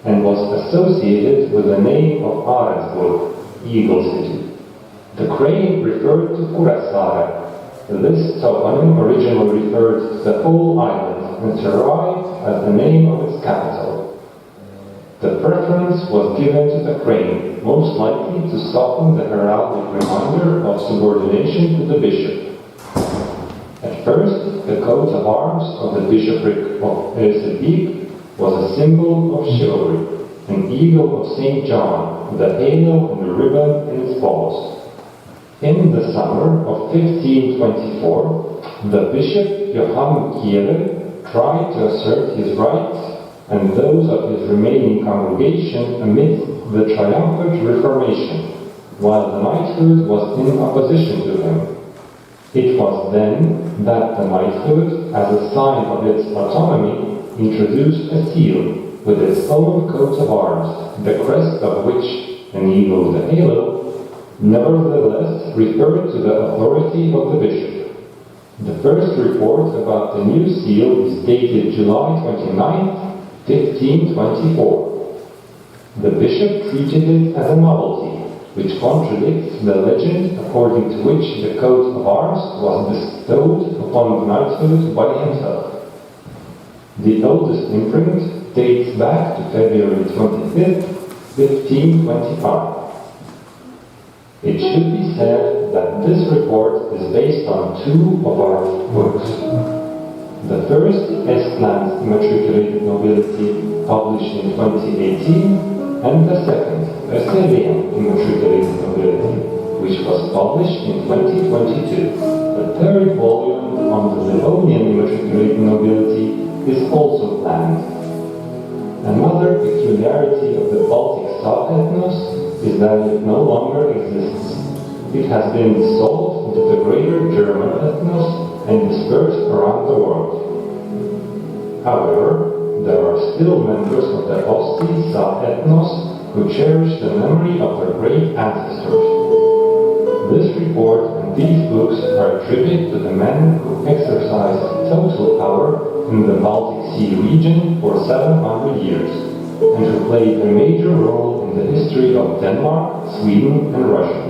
and was associated with the name of Ahrensburg, Eagle City. The crane referred to Kuressaare. This toponym originally referred to the whole island and survived as the name of its capital. The preference was given to the crane, most likely to soften the heraldic reminder of subordination to the bishop. At first, the coat of arms of the bishopric of Veksilologijos was a symbol of chivalry, an eagle of St. John with a halo and a ribbon in its paws. In the summer of 1524, the bishop Johann Kiele tried to assert his rights and those of his remaining congregation amidst the triumphant Reformation, while the knighthood was in opposition to him. It was then that the knighthood, as a sign of its autonomy, introduced a seal with its own coat of arms, the crest of which, an eagle with a halo, nevertheless referred to the authority of the bishop. The first report about the new seal is dated July 29, 1524. The bishop treated it as a novelty, which contradicts the legend according to which the coat of arms was bestowed upon the knighthood by himself. The oldest imprint dates back to February 25, 1525. It should be said that this report is based on two of our books. The first, Estland's Immatriculated Nobility, published in 2018, and the second, Estonian Immatriculated Nobility, which was published in 2022. The third volume on the Livonian Immatriculated Nobility is also planned. Another peculiarity of the Baltic sub-ethnos is that it no longer exists. It has been dissolved into the greater German ethnos and dispersed around the world. However, there are still members of the Osti sub-ethnos who cherish the memory of their great ancestors. This report and these books are a tribute to the men who exercised total power in the Baltic Sea region for 700 years, and who played a major role in the history of Denmark, Sweden, and Russia.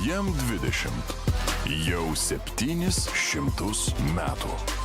Jam 20. Jau 700 metų.